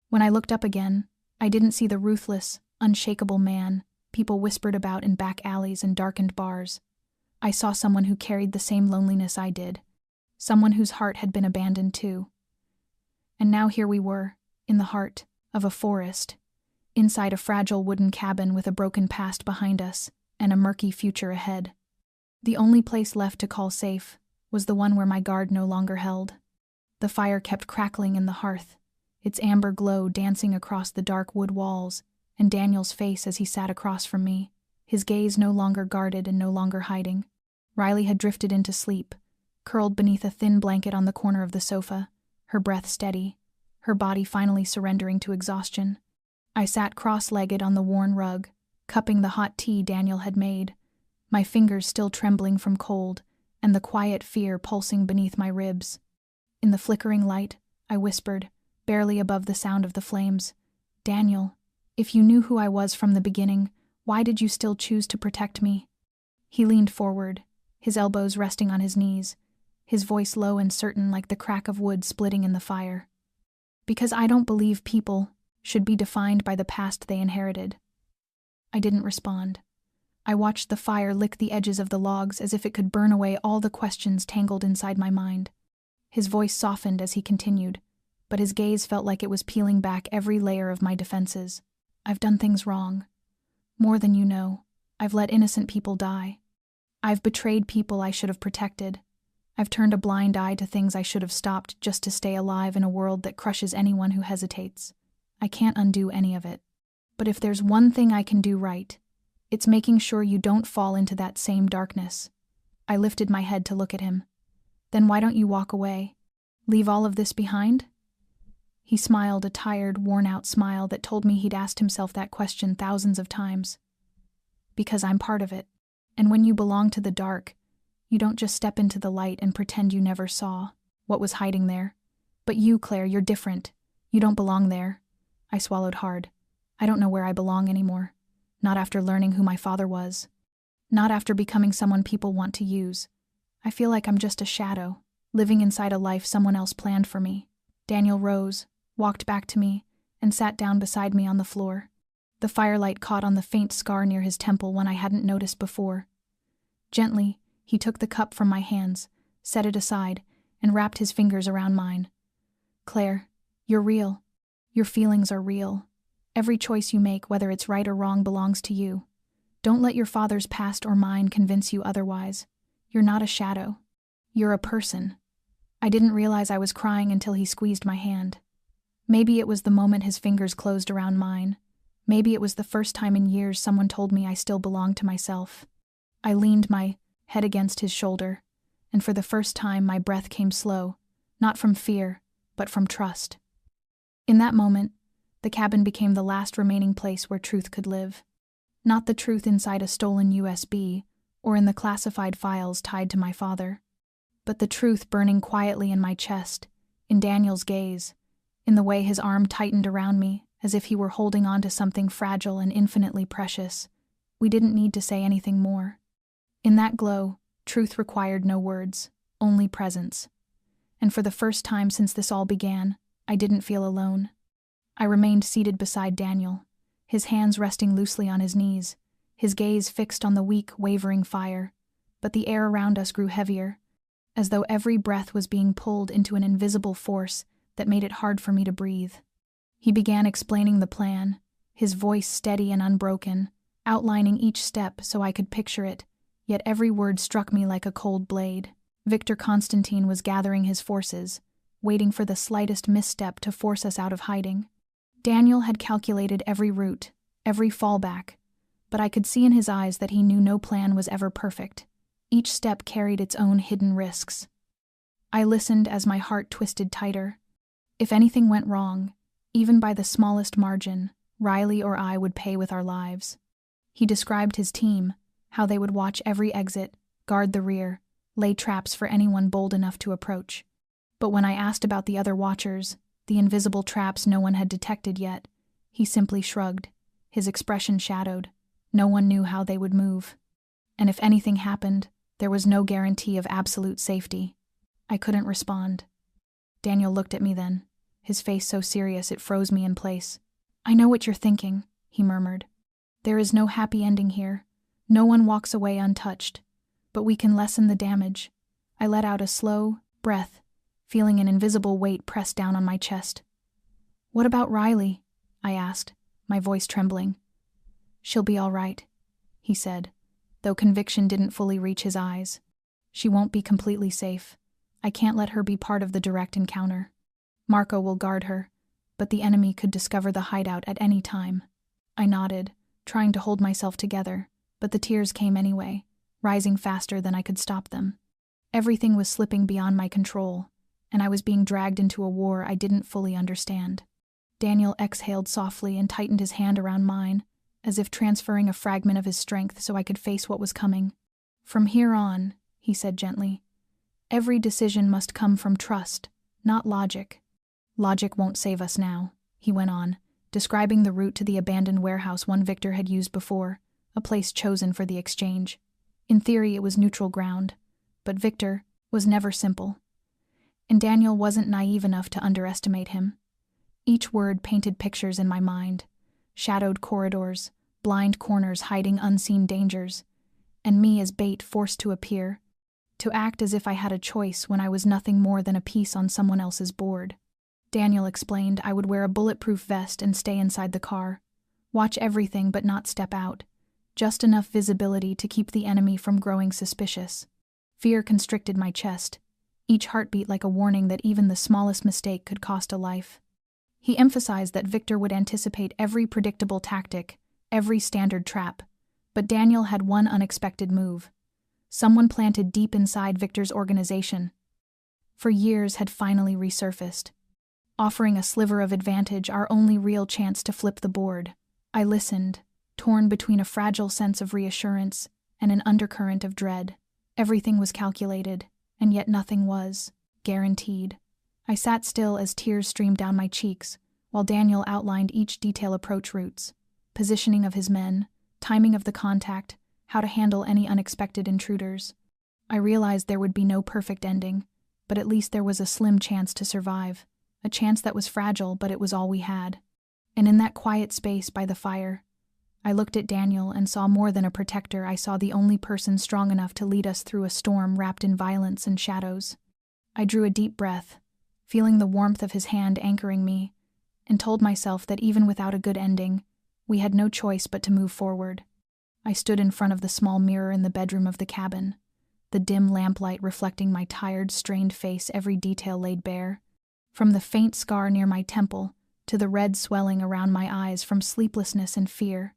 When I looked up again, I didn't see the ruthless, unshakable man people whispered about in back alleys and darkened bars. I saw someone who carried the same loneliness I did, someone whose heart had been abandoned too. And now here we were, in the heart of a forest, inside a fragile wooden cabin with a broken past behind us and a murky future ahead. The only place left to call safe was the one where my guard no longer held. The fire kept crackling in the hearth, its amber glow dancing across the dark wood walls, and Daniel's face as he sat across from me, his gaze no longer guarded and no longer hiding. Riley had drifted into sleep, curled beneath a thin blanket on the corner of the sofa, her breath steady, her body finally surrendering to exhaustion. I sat cross-legged on the worn rug, cupping the hot tea Daniel had made, my fingers still trembling from cold, and the quiet fear pulsing beneath my ribs. In the flickering light, I whispered, barely above the sound of the flames, "Daniel, if you knew who I was from the beginning, why did you still choose to protect me?" He leaned forward, his elbows resting on his knees, his voice low and certain like the crack of wood splitting in the fire. "Because I don't believe people should be defined by the past they inherited." I didn't respond. I watched the fire lick the edges of the logs as if it could burn away all the questions tangled inside my mind. His voice softened as he continued, but his gaze felt like it was peeling back every layer of my defenses. "I've done things wrong. More than you know. I've let innocent people die. I've betrayed people I should have protected. I've turned a blind eye to things I should have stopped just to stay alive in a world that crushes anyone who hesitates. I can't undo any of it. But if there's one thing I can do right, it's making sure you don't fall into that same darkness." I lifted my head to look at him. "Then why don't you walk away? Leave all of this behind?" He smiled, a tired, worn-out smile that told me he'd asked himself that question thousands of times. "Because I'm part of it. And when you belong to the dark, you don't just step into the light and pretend you never saw what was hiding there. But you, Claire, you're different. You don't belong there." I swallowed hard. I don't know where I belong anymore. Not after learning who my father was. Not after becoming someone people want to use. I feel like I'm just a shadow, living inside a life someone else planned for me. Daniel rose, walked back to me, and sat down beside me on the floor. The firelight caught on the faint scar near his temple one I hadn't noticed before. Gently, he took the cup from my hands, set it aside, and wrapped his fingers around mine. Claire, you're real. Your feelings are real. Every choice you make, whether it's right or wrong, belongs to you. Don't let your father's past or mine convince you otherwise. You're not a shadow. You're a person. I didn't realize I was crying until he squeezed my hand. Maybe it was the moment his fingers closed around mine. Maybe it was the first time in years someone told me I still belonged to myself. I leaned my head against his shoulder, and for the first time my breath came slow, not from fear, but from trust. In that moment, the cabin became the last remaining place where truth could live. Not the truth inside a stolen USB or in the classified files tied to my father, but the truth burning quietly in my chest, in Daniel's gaze, in the way his arm tightened around me as if he were holding on to something fragile and infinitely precious. We didn't need to say anything more. In that glow, truth required no words, only presence. And for the first time since this all began, I didn't feel alone. I remained seated beside Daniel, his hands resting loosely on his knees, his gaze fixed on the weak, wavering fire, but the air around us grew heavier, as though every breath was being pulled into an invisible force that made it hard for me to breathe. He began explaining the plan, his voice steady and unbroken, outlining each step so I could picture it, yet every word struck me like a cold blade. Victor Constantine was gathering his forces, waiting for the slightest misstep to force us out of hiding. Daniel had calculated every route, every fallback, but I could see in his eyes that he knew no plan was ever perfect. Each step carried its own hidden risks. I listened as my heart twisted tighter. If anything went wrong, even by the smallest margin, Riley or I would pay with our lives. He described his team, how they would watch every exit, guard the rear, lay traps for anyone bold enough to approach. But when I asked about the other watchers, the invisible traps no one had detected yet, he simply shrugged, his expression shadowed. No one knew how they would move. And if anything happened, there was no guarantee of absolute safety. I couldn't respond. Daniel looked at me then, his face so serious it froze me in place. "I know what you're thinking," he murmured. "There is no happy ending here. No one walks away untouched. But we can lessen the damage." I let out a slow breath, feeling an invisible weight press down on my chest. "What about Riley?" I asked, my voice trembling. "She'll be all right," he said, though conviction didn't fully reach his eyes. "She won't be completely safe. I can't let her be part of the direct encounter. Marco will guard her, but the enemy could discover the hideout at any time." I nodded, trying to hold myself together, but the tears came anyway, rising faster than I could stop them. Everything was slipping beyond my control, and I was being dragged into a war I didn't fully understand. Daniel exhaled softly and tightened his hand around mine, as if transferring a fragment of his strength so I could face what was coming. "From here on," he said gently, "every decision must come from trust, not logic. Logic won't save us now," he went on, describing the route to the abandoned warehouse one Victor had used before, a place chosen for the exchange. In theory, it was neutral ground, but Victor was never simple. And Daniel wasn't naive enough to underestimate him. Each word painted pictures in my mind, shadowed corridors, blind corners hiding unseen dangers, and me as bait forced to appear, to act as if I had a choice when I was nothing more than a piece on someone else's board. Daniel explained I would wear a bulletproof vest and stay inside the car, watch everything but not step out, just enough visibility to keep the enemy from growing suspicious. Fear constricted my chest, each heartbeat like a warning that even the smallest mistake could cost a life. He emphasized that Victor would anticipate every predictable tactic, every standard trap, but Daniel had one unexpected move. Someone planted deep inside Victor's organization, for years had finally resurfaced, offering a sliver of advantage, our only real chance to flip the board. I listened, torn between a fragile sense of reassurance and an undercurrent of dread. Everything was calculated, and yet nothing was guaranteed. I sat still as tears streamed down my cheeks, while Daniel outlined each detail: approach routes, positioning of his men, timing of the contact, how to handle any unexpected intruders. I realized there would be no perfect ending, but at least there was a slim chance to survive, a chance that was fragile, but it was all we had. And in that quiet space by the fire, I looked at Daniel and saw more than a protector. I saw the only person strong enough to lead us through a storm wrapped in violence and shadows. I drew a deep breath, feeling the warmth of his hand anchoring me, and told myself that even without a good ending, we had no choice but to move forward. I stood in front of the small mirror in the bedroom of the cabin, the dim lamplight reflecting my tired, strained face, every detail laid bare. From the faint scar near my temple to the red swelling around my eyes from sleeplessness and fear.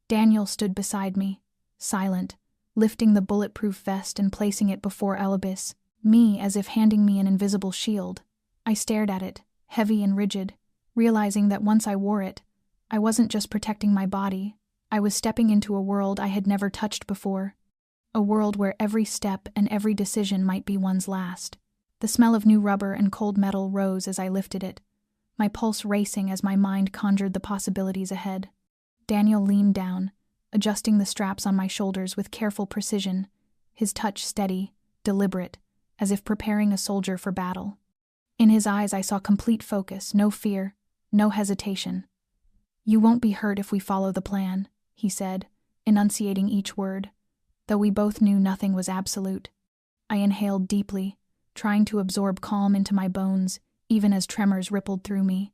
Daniel stood beside me, silent, lifting the bulletproof vest and placing it before Elibis, me as if handing me an invisible shield. I stared at it, heavy and rigid, realizing that once I wore it, I wasn't just protecting my body, I was stepping into a world I had never touched before. A world where every step and every decision might be one's last. The smell of new rubber and cold metal rose as I lifted it, my pulse racing as my mind conjured the possibilities ahead. Daniel leaned down, adjusting the straps on my shoulders with careful precision, his touch steady, deliberate, as if preparing a soldier for battle. In his eyes I saw complete focus, no fear, no hesitation. "You won't be hurt if we follow the plan," he said, enunciating each word, though we both knew nothing was absolute. I inhaled deeply, trying to absorb calm into my bones, even as tremors rippled through me.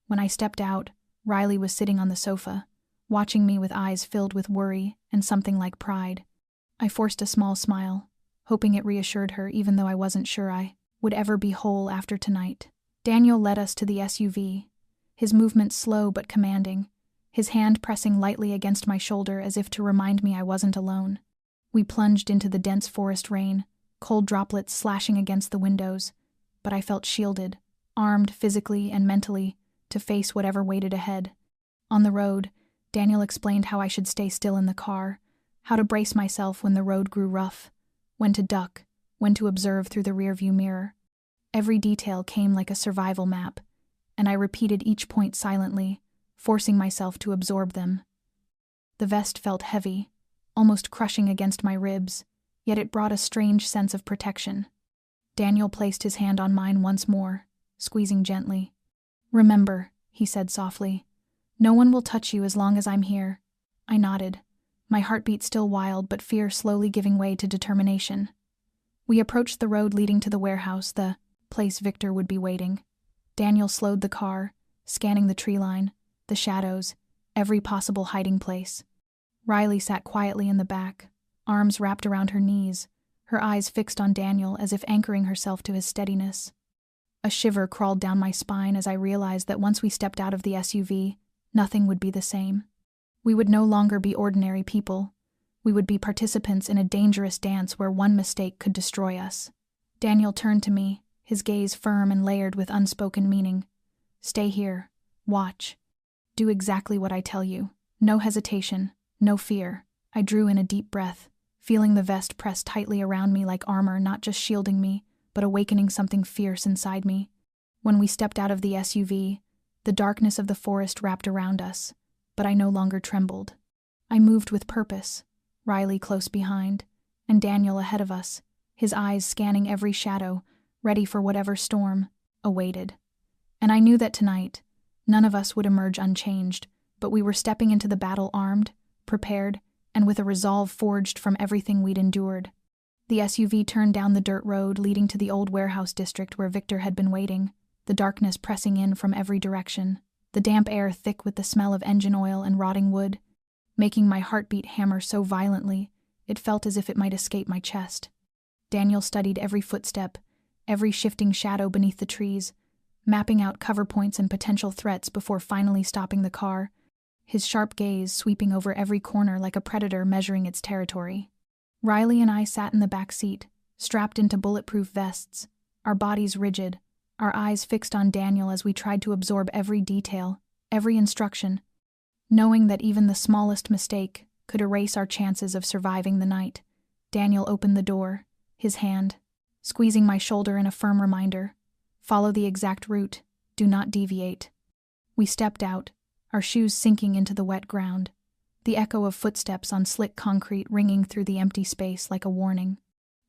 When I stepped out, Riley was sitting on the sofa, watching me with eyes filled with worry and something like pride. I forced a small smile, hoping it reassured her even though I wasn't sure I would ever be whole after tonight. Daniel led us to the SUV, his movements slow but commanding, his hand pressing lightly against my shoulder as if to remind me I wasn't alone. We plunged into the dense forest rain, cold droplets slashing against the windows, but I felt shielded, armed physically and mentally to face whatever waited ahead. On the road, Daniel explained how I should stay still in the car, how to brace myself when the road grew rough, when to duck, when to observe through the rearview mirror. Every detail came like a survival map, and I repeated each point silently, forcing myself to absorb them. The vest felt heavy, almost crushing against my ribs, yet it brought a strange sense of protection. Daniel placed his hand on mine once more, squeezing gently. "Remember," he said softly, "no one will touch you as long as I'm here." I nodded, my heartbeat still wild but fear slowly giving way to determination. We approached the road leading to the warehouse, the place Victor would be waiting. Daniel slowed the car, scanning the tree line, the shadows, every possible hiding place. Riley sat quietly in the back, arms wrapped around her knees, her eyes fixed on Daniel as if anchoring herself to his steadiness. A shiver crawled down my spine as I realized that once we stepped out of the SUV, nothing would be the same. We would no longer be ordinary people. We would be participants in a dangerous dance where one mistake could destroy us. Daniel turned to me, his gaze firm and layered with unspoken meaning. "Stay here. Watch. Do exactly what I tell you. No hesitation. No fear." I drew in a deep breath, feeling the vest pressed tightly around me like armor, not just shielding me, but awakening something fierce inside me. When we stepped out of the SUV, the darkness of the forest wrapped around us, but I no longer trembled. I moved with purpose, Riley close behind, and Daniel ahead of us, his eyes scanning every shadow, ready for whatever storm awaited. And I knew that tonight, none of us would emerge unchanged, but we were stepping into the battle armed, prepared, and with a resolve forged from everything we'd endured. The SUV turned down the dirt road leading to the old warehouse district where Victor had been waiting, the darkness pressing in from every direction, the damp air thick with the smell of engine oil and rotting wood, making my heartbeat hammer so violently it felt as if it might escape my chest. Daniel studied every footstep, every shifting shadow beneath the trees, mapping out cover points and potential threats before finally stopping the car, his sharp gaze sweeping over every corner like a predator measuring its territory. Riley and I sat in the back seat, strapped into bulletproof vests, our bodies rigid, our eyes fixed on Daniel as we tried to absorb every detail, every instruction, knowing that even the smallest mistake could erase our chances of surviving the night. Daniel opened the door, his hand squeezing my shoulder in a firm reminder. "Follow the exact route, do not deviate." We stepped out, our shoes sinking into the wet ground, the echo of footsteps on slick concrete ringing through the empty space like a warning.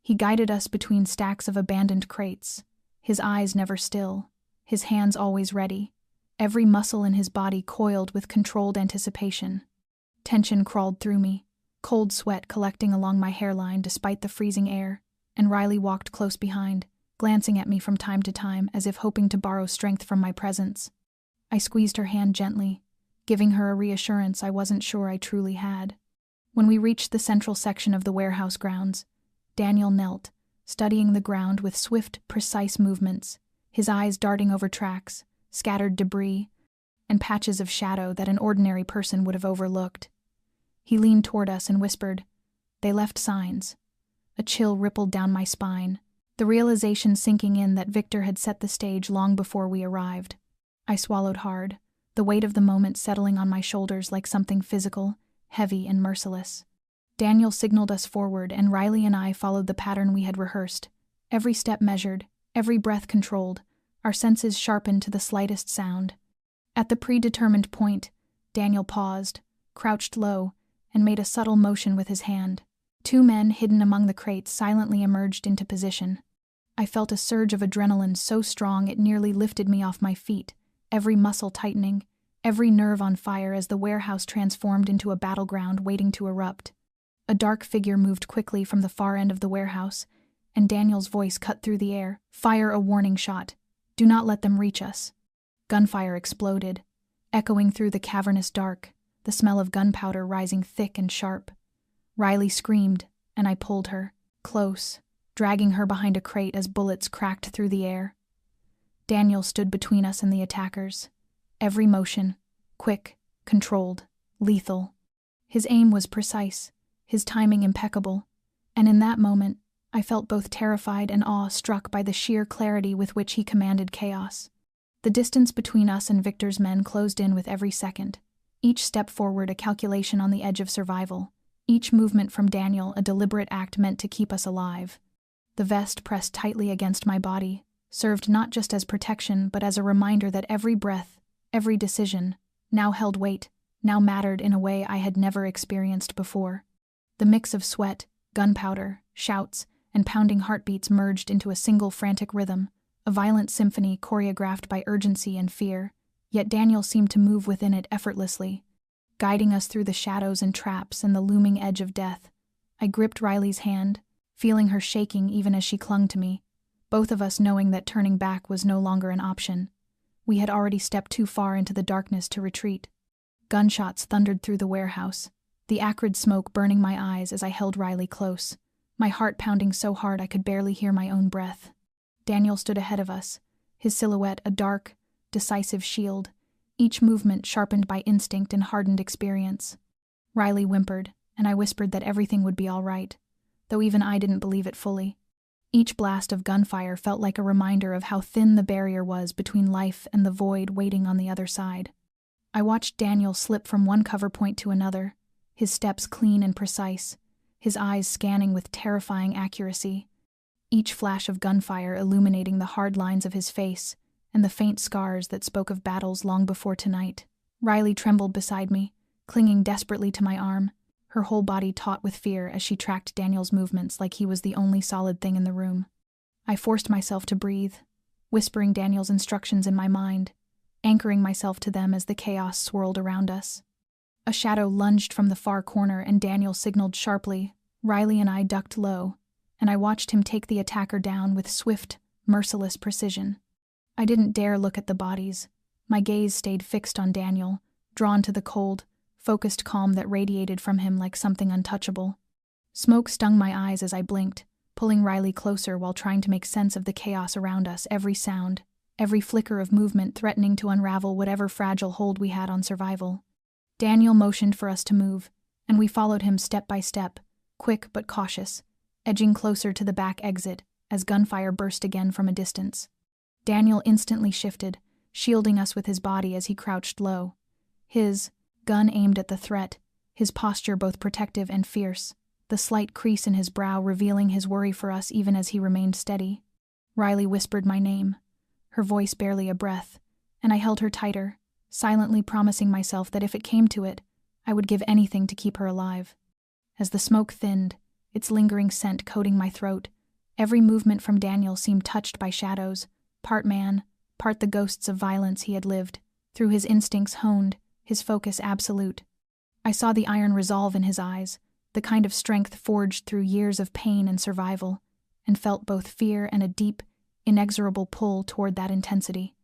He guided us between stacks of abandoned crates, his eyes never still, his hands always ready, every muscle in his body coiled with controlled anticipation. Tension crawled through me, cold sweat collecting along my hairline despite the freezing air, and Riley walked close behind, glancing at me from time to time as if hoping to borrow strength from my presence. I squeezed her hand gently, giving her a reassurance I wasn't sure I truly had. When we reached the central section of the warehouse grounds, Daniel knelt, studying the ground with swift, precise movements, his eyes darting over tracks, scattered debris, and patches of shadow that an ordinary person would have overlooked. He leaned toward us and whispered, "They left signs." A chill rippled down my spine, the realization sinking in that Victor had set the stage long before we arrived. I swallowed hard, the weight of the moment settling on my shoulders like something physical, heavy and merciless. Daniel signaled us forward, and Riley and I followed the pattern we had rehearsed, every step measured, every breath controlled, our senses sharpened to the slightest sound. At the predetermined point, Daniel paused, crouched low, and made a subtle motion with his hand. 2 men hidden among the crates silently emerged into position. I felt a surge of adrenaline so strong it nearly lifted me off my feet, every muscle tightening, every nerve on fire as the warehouse transformed into a battleground waiting to erupt. A dark figure moved quickly from the far end of the warehouse, and Daniel's voice cut through the air. "Fire a warning shot. Do not let them reach us." Gunfire exploded, echoing through the cavernous dark, the smell of gunpowder rising thick and sharp. Riley screamed, and I pulled her, close, dragging her behind a crate as bullets cracked through the air. Daniel stood between us and the attackers, every motion, quick, controlled, lethal. His aim was precise, his timing impeccable, and in that moment, I felt both terrified and awe-struck by the sheer clarity with which he commanded chaos. The distance between us and Victor's men closed in with every second, each step forward a calculation on the edge of survival, each movement from Daniel a deliberate act meant to keep us alive. The vest pressed tightly against my body served not just as protection but as a reminder that every breath, every decision, now held weight, now mattered in a way I had never experienced before. The mix of sweat, gunpowder, shouts, and pounding heartbeats merged into a single frantic rhythm, a violent symphony choreographed by urgency and fear, yet Daniel seemed to move within it effortlessly, guiding us through the shadows and traps and the looming edge of death. I gripped Riley's hand, feeling her shaking even as she clung to me, both of us knowing that turning back was no longer an option. We had already stepped too far into the darkness to retreat. Gunshots thundered through the warehouse, the acrid smoke burning my eyes as I held Riley close, my heart pounding so hard I could barely hear my own breath. Daniel stood ahead of us, his silhouette a dark, decisive shield, each movement sharpened by instinct and hardened experience. Riley whimpered, and I whispered that everything would be all right, though even I didn't believe it fully. Each blast of gunfire felt like a reminder of how thin the barrier was between life and the void waiting on the other side. I watched Daniel slip from one cover point to another, his steps clean and precise, his eyes scanning with terrifying accuracy, each flash of gunfire illuminating the hard lines of his face and the faint scars that spoke of battles long before tonight. Riley trembled beside me, clinging desperately to my arm, her whole body taut with fear as she tracked Daniel's movements like he was the only solid thing in the room. I forced myself to breathe, whispering Daniel's instructions in my mind, anchoring myself to them as the chaos swirled around us. A shadow lunged from the far corner and Daniel signaled sharply. Riley and I ducked low, and I watched him take the attacker down with swift, merciless precision. I didn't dare look at the bodies. My gaze stayed fixed on Daniel, drawn to the cold, focused calm that radiated from him like something untouchable. Smoke stung my eyes as I blinked, pulling Riley closer while trying to make sense of the chaos around us, every sound, every flicker of movement threatening to unravel whatever fragile hold we had on survival. Daniel motioned for us to move, and we followed him step by step, quick but cautious, edging closer to the back exit as gunfire burst again from a distance. Daniel instantly shifted, shielding us with his body as he crouched low. His gun aimed at the threat, his posture both protective and fierce, the slight crease in his brow revealing his worry for us even as he remained steady. Riley whispered my name, her voice barely a breath, and I held her tighter, silently promising myself that if it came to it, I would give anything to keep her alive. As the smoke thinned, its lingering scent coating my throat, Every movement from Daniel seemed touched by shadows, part man, part the ghosts of violence he had lived, through his instincts honed, his focus absolute. I saw the iron resolve in his eyes, the kind of strength forged through years of pain and survival, and felt both fear and a deep, inexorable pull toward that intensity.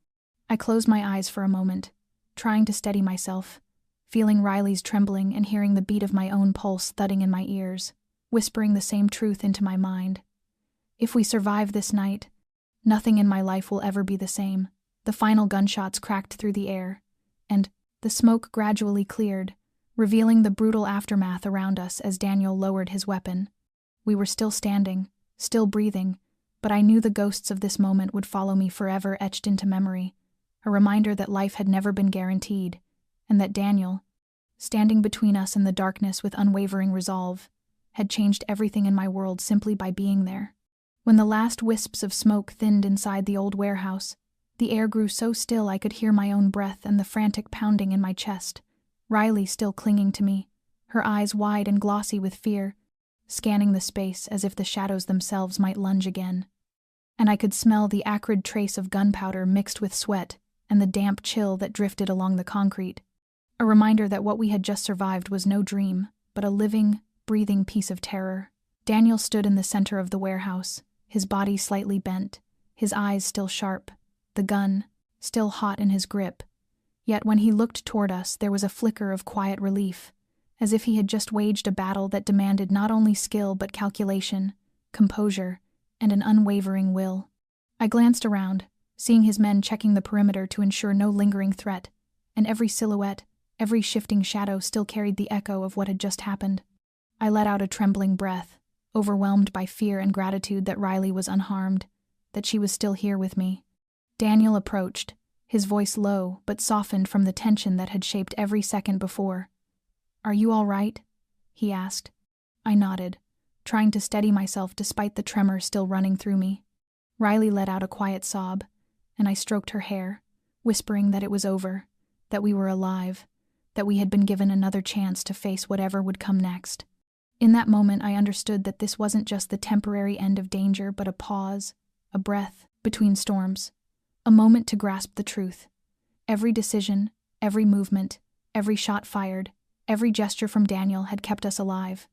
I closed my eyes for a moment, trying to steady myself, feeling Riley's trembling and hearing the beat of my own pulse thudding in my ears, whispering the same truth into my mind. If we survive this night, nothing in my life will ever be the same. The final gunshots cracked through the air, and the smoke gradually cleared, revealing the brutal aftermath around us as Daniel lowered his weapon. We were still standing, still breathing, but I knew the ghosts of this moment would follow me forever, etched into memory, a reminder that life had never been guaranteed, and that Daniel, standing between us in the darkness with unwavering resolve, had changed everything in my world simply by being there. When the last wisps of smoke thinned inside the old warehouse, the air grew so still I could hear my own breath and the frantic pounding in my chest. Riley still clinging to me, her eyes wide and glossy with fear, scanning the space as if the shadows themselves might lunge again. And I could smell the acrid trace of gunpowder mixed with sweat and the damp chill that drifted along the concrete, a reminder that what we had just survived was no dream, but a living, breathing piece of terror. Daniel stood in the center of the warehouse, his body slightly bent, his eyes still sharp, the gun still hot in his grip. Yet when he looked toward us, there was a flicker of quiet relief, as if he had just waged a battle that demanded not only skill but calculation, composure, and an unwavering will. I glanced around, seeing his men checking the perimeter to ensure no lingering threat, and every silhouette, every shifting shadow still carried the echo of what had just happened. I let out a trembling breath, overwhelmed by fear and gratitude that Riley was unharmed, that she was still here with me. Daniel approached, his voice low but softened from the tension that had shaped every second before. "Are you all right?" he asked. I nodded, trying to steady myself despite the tremor still running through me. Riley let out a quiet sob, and I stroked her hair, whispering that it was over, that we were alive, that we had been given another chance to face whatever would come next. In that moment, I understood that this wasn't just the temporary end of danger, but a pause, a breath between storms, a moment to grasp the truth. Every decision, every movement, every shot fired, every gesture from Daniel had kept us alive.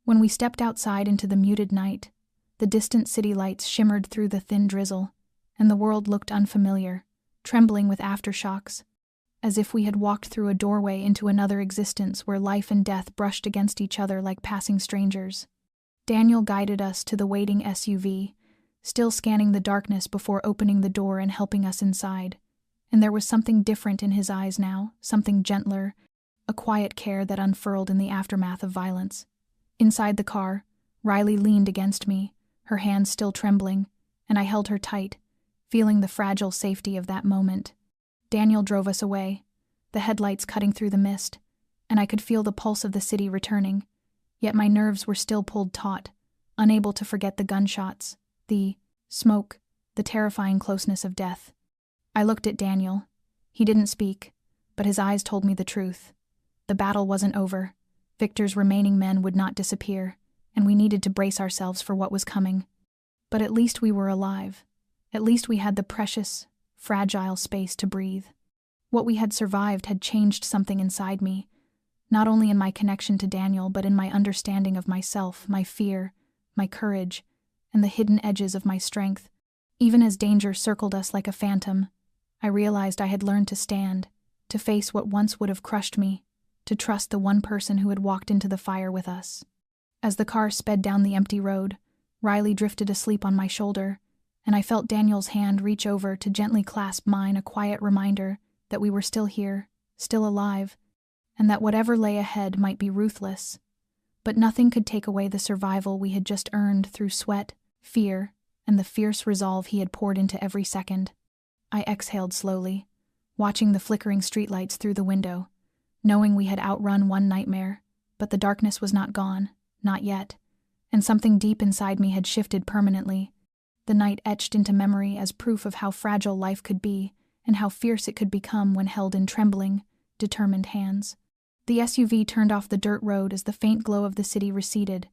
When we stepped outside into the muted night, the distant city lights shimmered through the thin drizzle, and the world looked unfamiliar, trembling with aftershocks, as if we had walked through a doorway into another existence where life and death brushed against each other like passing strangers. Daniel guided us to the waiting SUV, still scanning the darkness before opening the door and helping us inside. And there was something different in his eyes now, something gentler, a quiet care that unfurled in the aftermath of violence. Inside the car, Riley leaned against me, her hands still trembling, and I held her tight, feeling the fragile safety of that moment. Daniel drove us away, the headlights cutting through the mist, and I could feel the pulse of the city returning, yet my nerves were still pulled taut, unable to forget the gunshots, the smoke, the terrifying closeness of death. I looked at Daniel. He didn't speak, but his eyes told me the truth. The battle wasn't over. Victor's remaining men would not disappear, and we needed to brace ourselves for what was coming. But at least we were alive. At least we had the precious, fragile space to breathe. What we had survived had changed something inside me, not only in my connection to Daniel, but in my understanding of myself, my fear, my courage, and the hidden edges of my strength. Even as danger circled us like a phantom, I realized I had learned to stand, to face what once would have crushed me, to trust the one person who had walked into the fire with us. As the car sped down the empty road, Riley drifted asleep on my shoulder, and I felt Daniel's hand reach over to gently clasp mine, a quiet reminder that we were still here, still alive, and that whatever lay ahead might be ruthless. But nothing could take away the survival we had just earned through sweat, fear, and the fierce resolve he had poured into every second. I exhaled slowly, watching the flickering streetlights through the window, knowing we had outrun one nightmare, but the darkness was not gone, not yet, and something deep inside me had shifted permanently. The night etched into memory as proof of how fragile life could be and how fierce it could become when held in trembling, determined hands. The SUV turned off the dirt road as the faint glow of the city receded.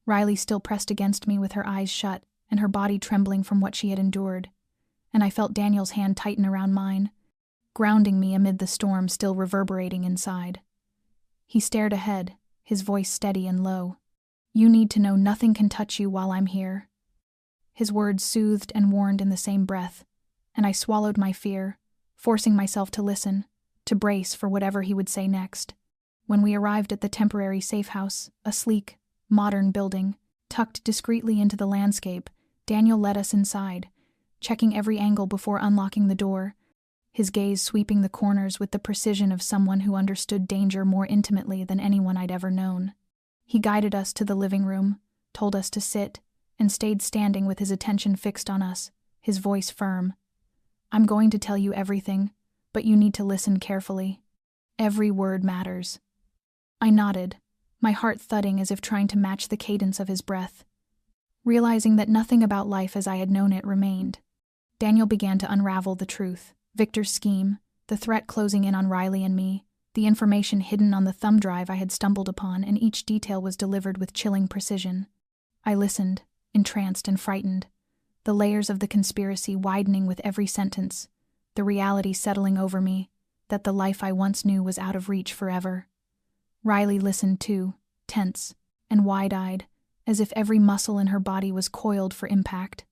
Riley still pressed against me with her eyes shut, and her body trembling from what she had endured, and I felt Daniel's hand tighten around mine, grounding me amid the storm still reverberating inside. He stared ahead, his voice steady and low. "You need to know nothing can touch you while I'm here." His words soothed and warned in the same breath, and I swallowed my fear, forcing myself to listen, to brace for whatever he would say next. When we arrived at the temporary safe house, a sleek, modern building, tucked discreetly into the landscape, Daniel led us inside, checking every angle before unlocking the door, his gaze sweeping the corners with the precision of someone who understood danger more intimately than anyone I'd ever known. He guided us to the living room, told us to sit, and stayed standing with his attention fixed on us, his voice firm. "I'm going to tell you everything, but you need to listen carefully. Every word matters." I nodded, my heart thudding as if trying to match the cadence of his breath. Realizing that nothing about life as I had known it remained, Daniel began to unravel the truth. Victor's scheme, the threat closing in on Riley and me, the information hidden on the thumb drive I had stumbled upon, and each detail was delivered with chilling precision. I listened, entranced and frightened, the layers of the conspiracy widening with every sentence, the reality settling over me that the life I once knew was out of reach forever. Riley listened too, tense and wide-eyed, as if every muscle in her body was coiled for impact.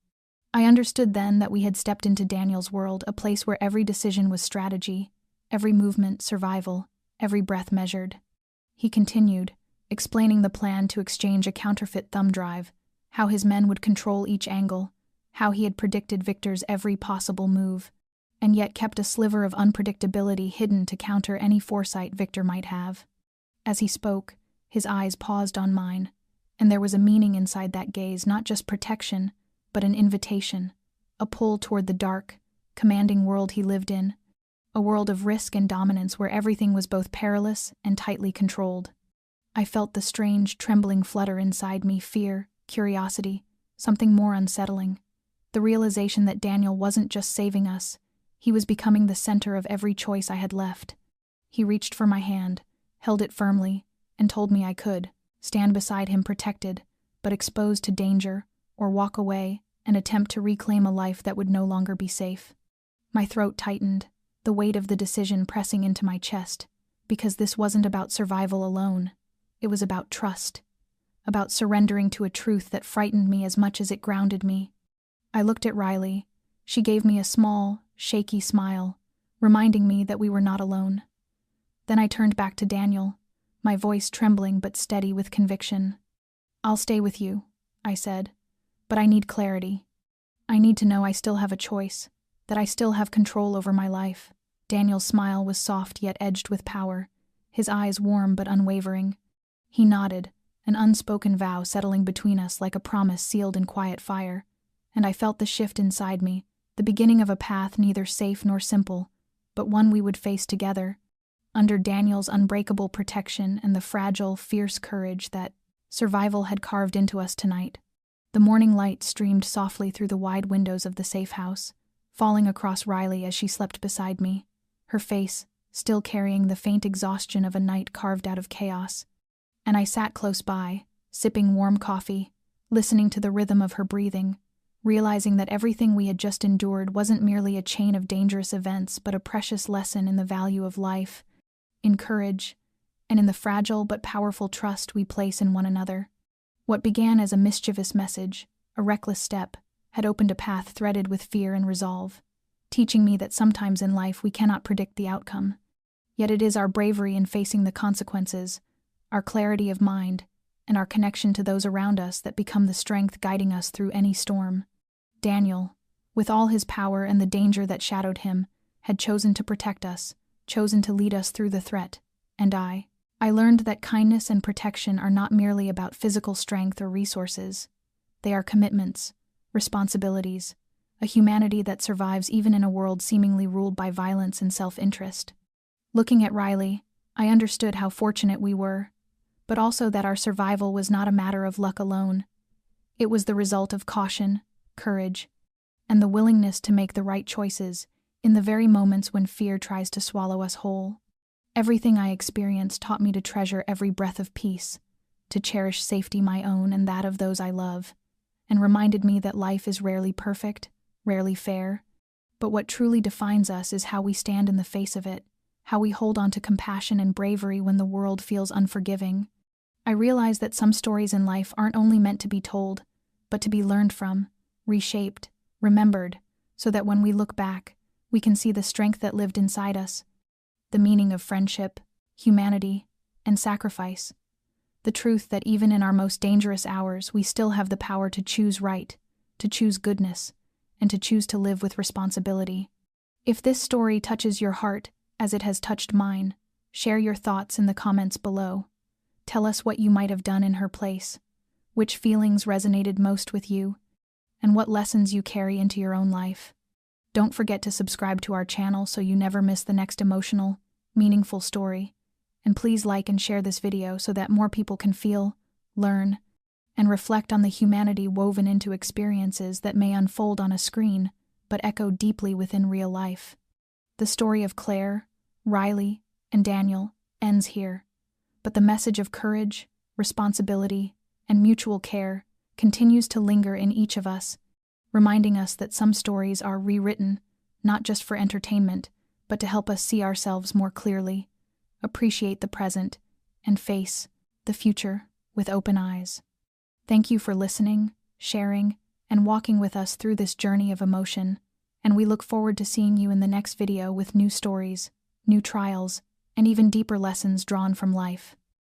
I understood then that we had stepped into Daniel's world, a place where every decision was strategy, every movement survival, every breath measured. He continued, explaining the plan to exchange a counterfeit thumb drive, how his men would control each angle, how he had predicted Victor's every possible move, and yet kept a sliver of unpredictability hidden to counter any foresight Victor might have. As he spoke, his eyes paused on mine, and there was a meaning inside that gaze, not just protection, but an invitation, a pull toward the dark, commanding world he lived in, a world of risk and dominance where everything was both perilous and tightly controlled. I felt the strange, trembling flutter inside me, fear, curiosity, something more unsettling. The realization that Daniel wasn't just saving us, he was becoming the center of every choice I had left. He reached for my hand, held it firmly, and told me I could stand beside him protected, but exposed to danger, or walk away and attempt to reclaim a life that would no longer be safe. My throat tightened, the weight of the decision pressing into my chest, because this wasn't about survival alone. It was about trust, about surrendering to a truth that frightened me as much as it grounded me. I looked at Riley. She gave me a small, shaky smile, reminding me that we were not alone. Then I turned back to Daniel, my voice trembling but steady with conviction. "I'll stay with you," I said, "but I need clarity. I need to know I still have a choice, that I still have control over my life." Daniel's smile was soft yet edged with power, his eyes warm but unwavering. He nodded, an unspoken vow settling between us like a promise sealed in quiet fire, and I felt the shift inside me, the beginning of a path neither safe nor simple, but one we would face together, under Daniel's unbreakable protection and the fragile, fierce courage that survival had carved into us tonight. The morning light streamed softly through the wide windows of the safe house, falling across Riley as she slept beside me, her face still carrying the faint exhaustion of a night carved out of chaos. And I sat close by, sipping warm coffee, listening to the rhythm of her breathing, realizing that everything we had just endured wasn't merely a chain of dangerous events, but a precious lesson in the value of life, in courage, and in the fragile but powerful trust we place in one another. What began as a mischievous message, a reckless step, had opened a path threaded with fear and resolve, teaching me that sometimes in life we cannot predict the outcome. Yet it is our bravery in facing the consequences, our clarity of mind, and our connection to those around us that become the strength guiding us through any storm. Daniel, with all his power and the danger that shadowed him, had chosen to protect us, chosen to lead us through the threat, and I learned that kindness and protection are not merely about physical strength or resources. They are commitments, responsibilities, a humanity that survives even in a world seemingly ruled by violence and self-interest. Looking at Riley, I understood how fortunate we were, but also that our survival was not a matter of luck alone. It was the result of caution, courage, and the willingness to make the right choices in the very moments when fear tries to swallow us whole. Everything I experienced taught me to treasure every breath of peace, to cherish safety my own and that of those I love, and reminded me that life is rarely perfect, rarely fair. But what truly defines us is how we stand in the face of it, how we hold on to compassion and bravery when the world feels unforgiving. I realize that some stories in life aren't only meant to be told, but to be learned from, reshaped, remembered, so that when we look back, we can see the strength that lived inside us, the meaning of friendship, humanity, and sacrifice. The truth that even in our most dangerous hours, we still have the power to choose right, to choose goodness, and to choose to live with responsibility. If this story touches your heart, as it has touched mine, share your thoughts in the comments below. Tell us what you might have done in her place, which feelings resonated most with you, and what lessons you carry into your own life. Don't forget to subscribe to our channel so you never miss the next emotional, meaningful story. And please like and share this video so that more people can feel, learn, and reflect on the humanity woven into experiences that may unfold on a screen, but echo deeply within real life. The story of Claire, Riley, and Daniel ends here, but the message of courage, responsibility, and mutual care continues to linger in each of us, reminding us that some stories are rewritten, not just for entertainment, but to help us see ourselves more clearly, appreciate the present, and face the future with open eyes. Thank you for listening, sharing, and walking with us through this journey of emotion, and we look forward to seeing you in the next video with new stories, new trials, and even deeper lessons drawn from life.